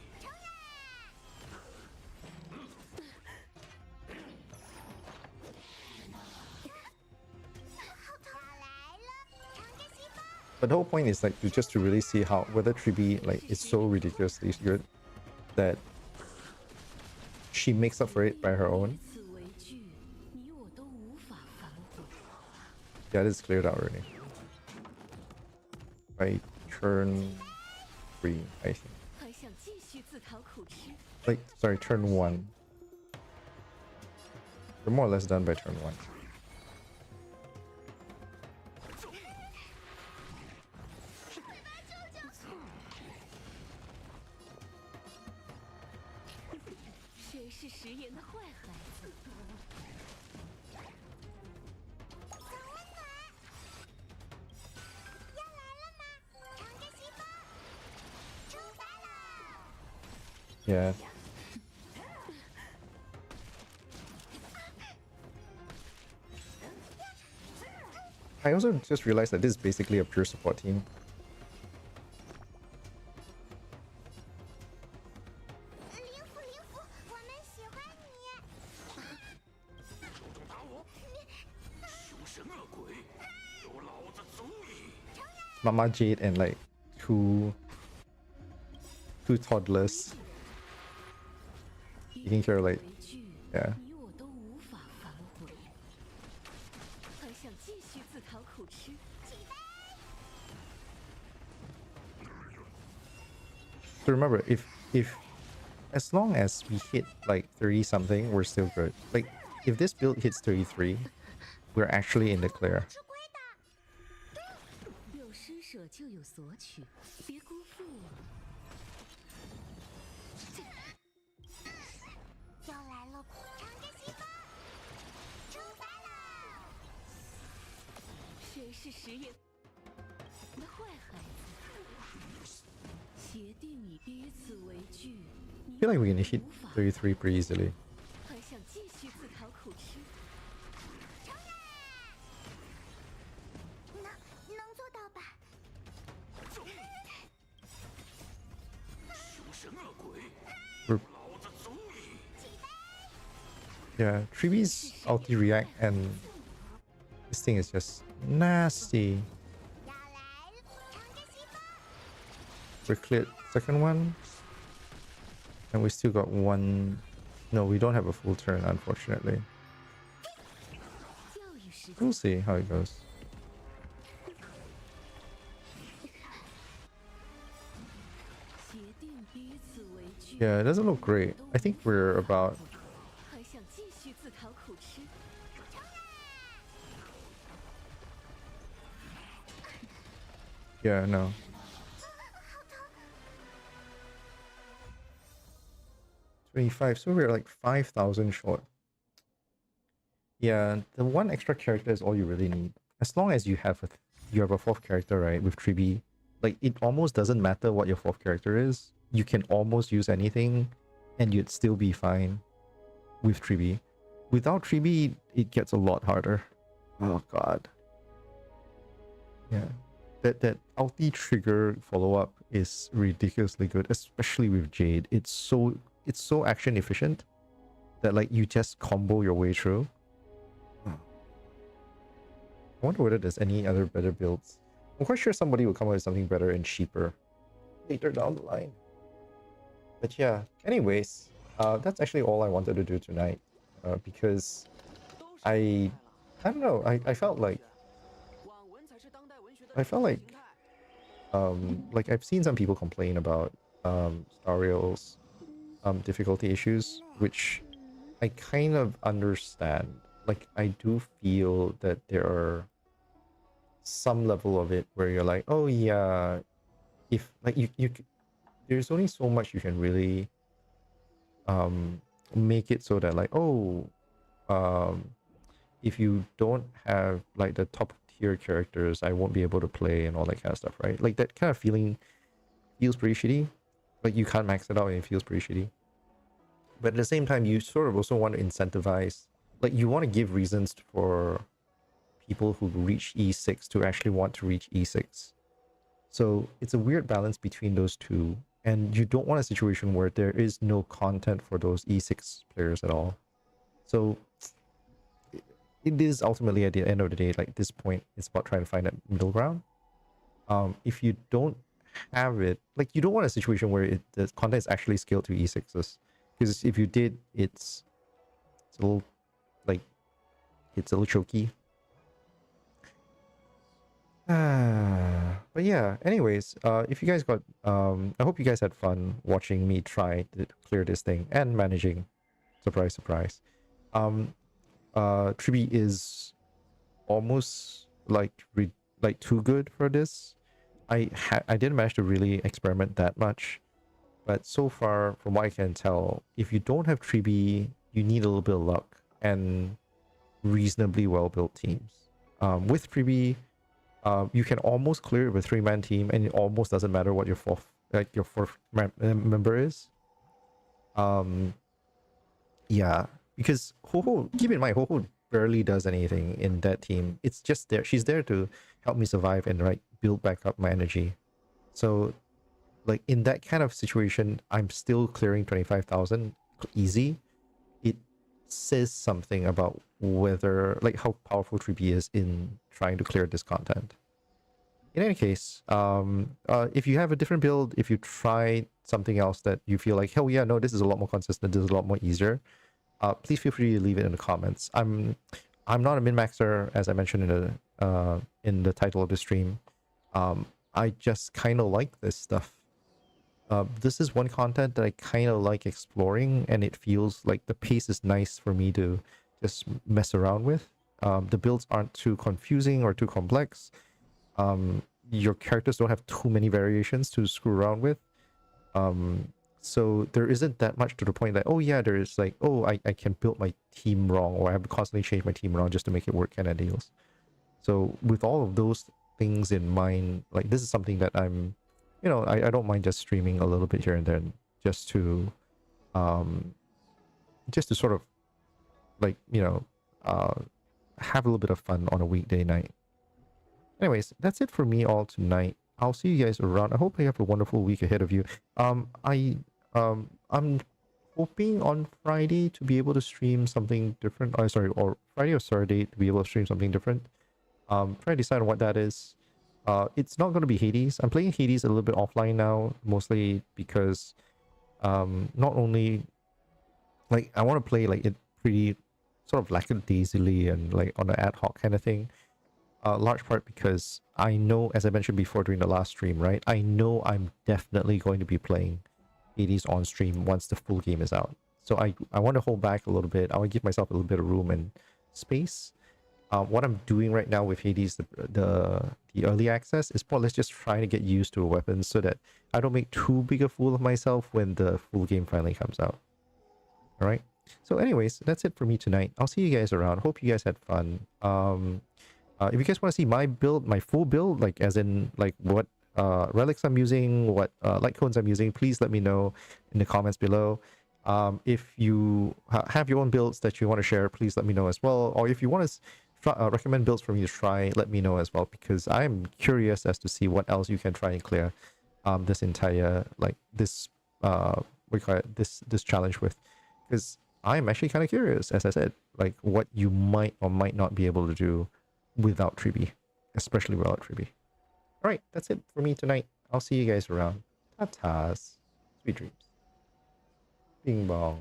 But the whole point is like to really see how whether Tribi like is so ridiculously good that she makes up for it by her own. 此为惧，你我都无法反悔。 Yeah, this is cleared out already. By turn 3, I think. 还想继续自讨苦吃？ Like, sorry, turn 1. We're more or less done by turn 1. 谁是食言的坏孩子？要来了吗？尝个西瓜！出发啦！ Yeah. I also just realized that this is basically a pure support team. 灵符，我们喜欢你。手中打我！凶神恶鬼，有老子足矣！ Mama Jade and like two toddlers taking care of like, yeah. 你我都无法反悔，还想继续自讨苦吃？ So remember, if as long as we hit like 30 something, we're still good. Like if this build hits 33, we're actually in the clear. 吃亏的。有施舍就有索取，别辜负我。要来了，尝个西瓜。出发啦！谁是实验的坏孩子？协定以彼此为据。 I feel like we can hit 33 pretty easily. 还想继续自讨苦吃？能做到吧？凶神恶鬼， We're, 老子足矣！ yeah, Treebee's ulti react and this thing is just nasty. 要来了，尝个西瓜。 We cleared second one. And we still got one. No, we don't have a full turn, unfortunately. 教育时间 We'll see how it goes. 协定彼此为据。 Yeah, it doesn't look great. I think we're about 还想继续自讨苦吃？ yeah, no. 25, so we're like 5,000 short. Yeah, the one extra character is all you really need. As long as you have a fourth character, right, with Tribi, like it almost doesn't matter what your fourth character is. You can almost use anything and you'd still be fine with Tribi. Without Tribi, it gets a lot harder. Oh god. Yeah. That ulti trigger follow-up is ridiculously good, especially with Jade. It's so action efficient that like you just combo your way through. I wonder whether there's any other better builds. I'm quite sure somebody will come up with something better and cheaper later down the line. But yeah, anyways, that's actually all I wanted to do tonight. Because I don't know, I felt like I've seen some people complain about Star Rail's difficulty issues, which I kind of understand. Like I do feel that there are some level of it where you're like, oh yeah, if like you there's only so much you can really make it so that like, oh, if you don't have like the top tier characters, I won't be able to play and all that kind of stuff, right? Like that kind of feeling feels pretty shitty. Like you can't max it out and it feels pretty shitty. But at the same time, you sort of also want to incentivize, like you want to give reasons for people who reach E6 to actually want to reach E6. So it's a weird balance between those two. And you don't want a situation where there is no content for those E6 players at all. So it is ultimately at the end of the day, like this point, it's about trying to find that middle ground. If you don't have it, like you don't want a situation where the content is actually scaled to E6s. Because if you did, it's a little, like, it's a little choky. But yeah, anyways, if you guys got, I hope you guys had fun watching me try to clear this thing and managing. Surprise, surprise. Tribi is almost like too good for this. I didn't manage to really experiment that much, but so far, from what I can tell, if you don't have Tribi, you need a little bit of luck and reasonably well-built teams. With Tribi, you can almost clear it with a 3-man team, and it almost doesn't matter what your fourth member is. Yeah, because Ho-Ho, keep in mind, Ho-Ho barely does anything in that team. It's just there. She's there to help me survive and right build back up my energy. So like in that kind of situation, I'm still clearing 25,000 easy. It says something about whether like how powerful 3B is in trying to clear this content. In any case, if you have a different build, if you try something else that you feel like, hell yeah, no, this is a lot more consistent, this is a lot more easier, please feel free to leave it in the comments. I'm not a min-maxer, as I mentioned in the title of the stream. I just kind of like this stuff. This is one content that I kind of like exploring, and it feels like the pace is nice for me to just mess around with. The builds aren't too confusing or too complex. Your characters don't have too many variations to screw around with. So there isn't that much to the point that, oh yeah, there is like, oh, I can build my team wrong, or I have to constantly change my team around just to make it work kind of deals. So with all of those things in mind, like this is something that I'm, you know, I don't mind just streaming a little bit here and then just to sort of like, you know, have a little bit of fun on a weekday night. Anyways, that's it for me all tonight. I'll see you guys around. I hope you have a wonderful week ahead of you. I'm hoping on Friday to be able to stream something different. Oh, sorry, or Friday or Saturday to be able to stream something different. Trying to decide on what that is. It's not going to be Hades. I'm playing Hades a little bit offline now, mostly because not only like I want to play like it pretty sort of lackadaisically and like on an ad hoc kind of thing. Large part because I know, as I mentioned before during the last stream, right? I know I'm definitely going to be playing Hades on stream once the full game is out. So I want to hold back a little bit. I want to give myself a little bit of room and space. What I'm doing right now with Hades, the early access, is more or less just trying to get used to a weapon so that I don't make too big a fool of myself when the full game finally comes out. Alright? So anyways, that's it for me tonight. I'll see you guys around. Hope you guys had fun. If you guys want to see my build, my full build, like as in like what relics I'm using, what light cones I'm using, please let me know in the comments below. If you have your own builds that you want to share, please let me know as well. Or if you want to recommend builds for me to try, let me know as well, because I'm curious as to see what else you can try and clear this entire like this what do you call it, this challenge with, because I'm actually kind of curious, as I said, like what you might or might not be able to do without 3B, especially without 3B. Alright, that's it for me tonight. I'll see you guys around. Ta-tas. Sweet dreams. Bing bong.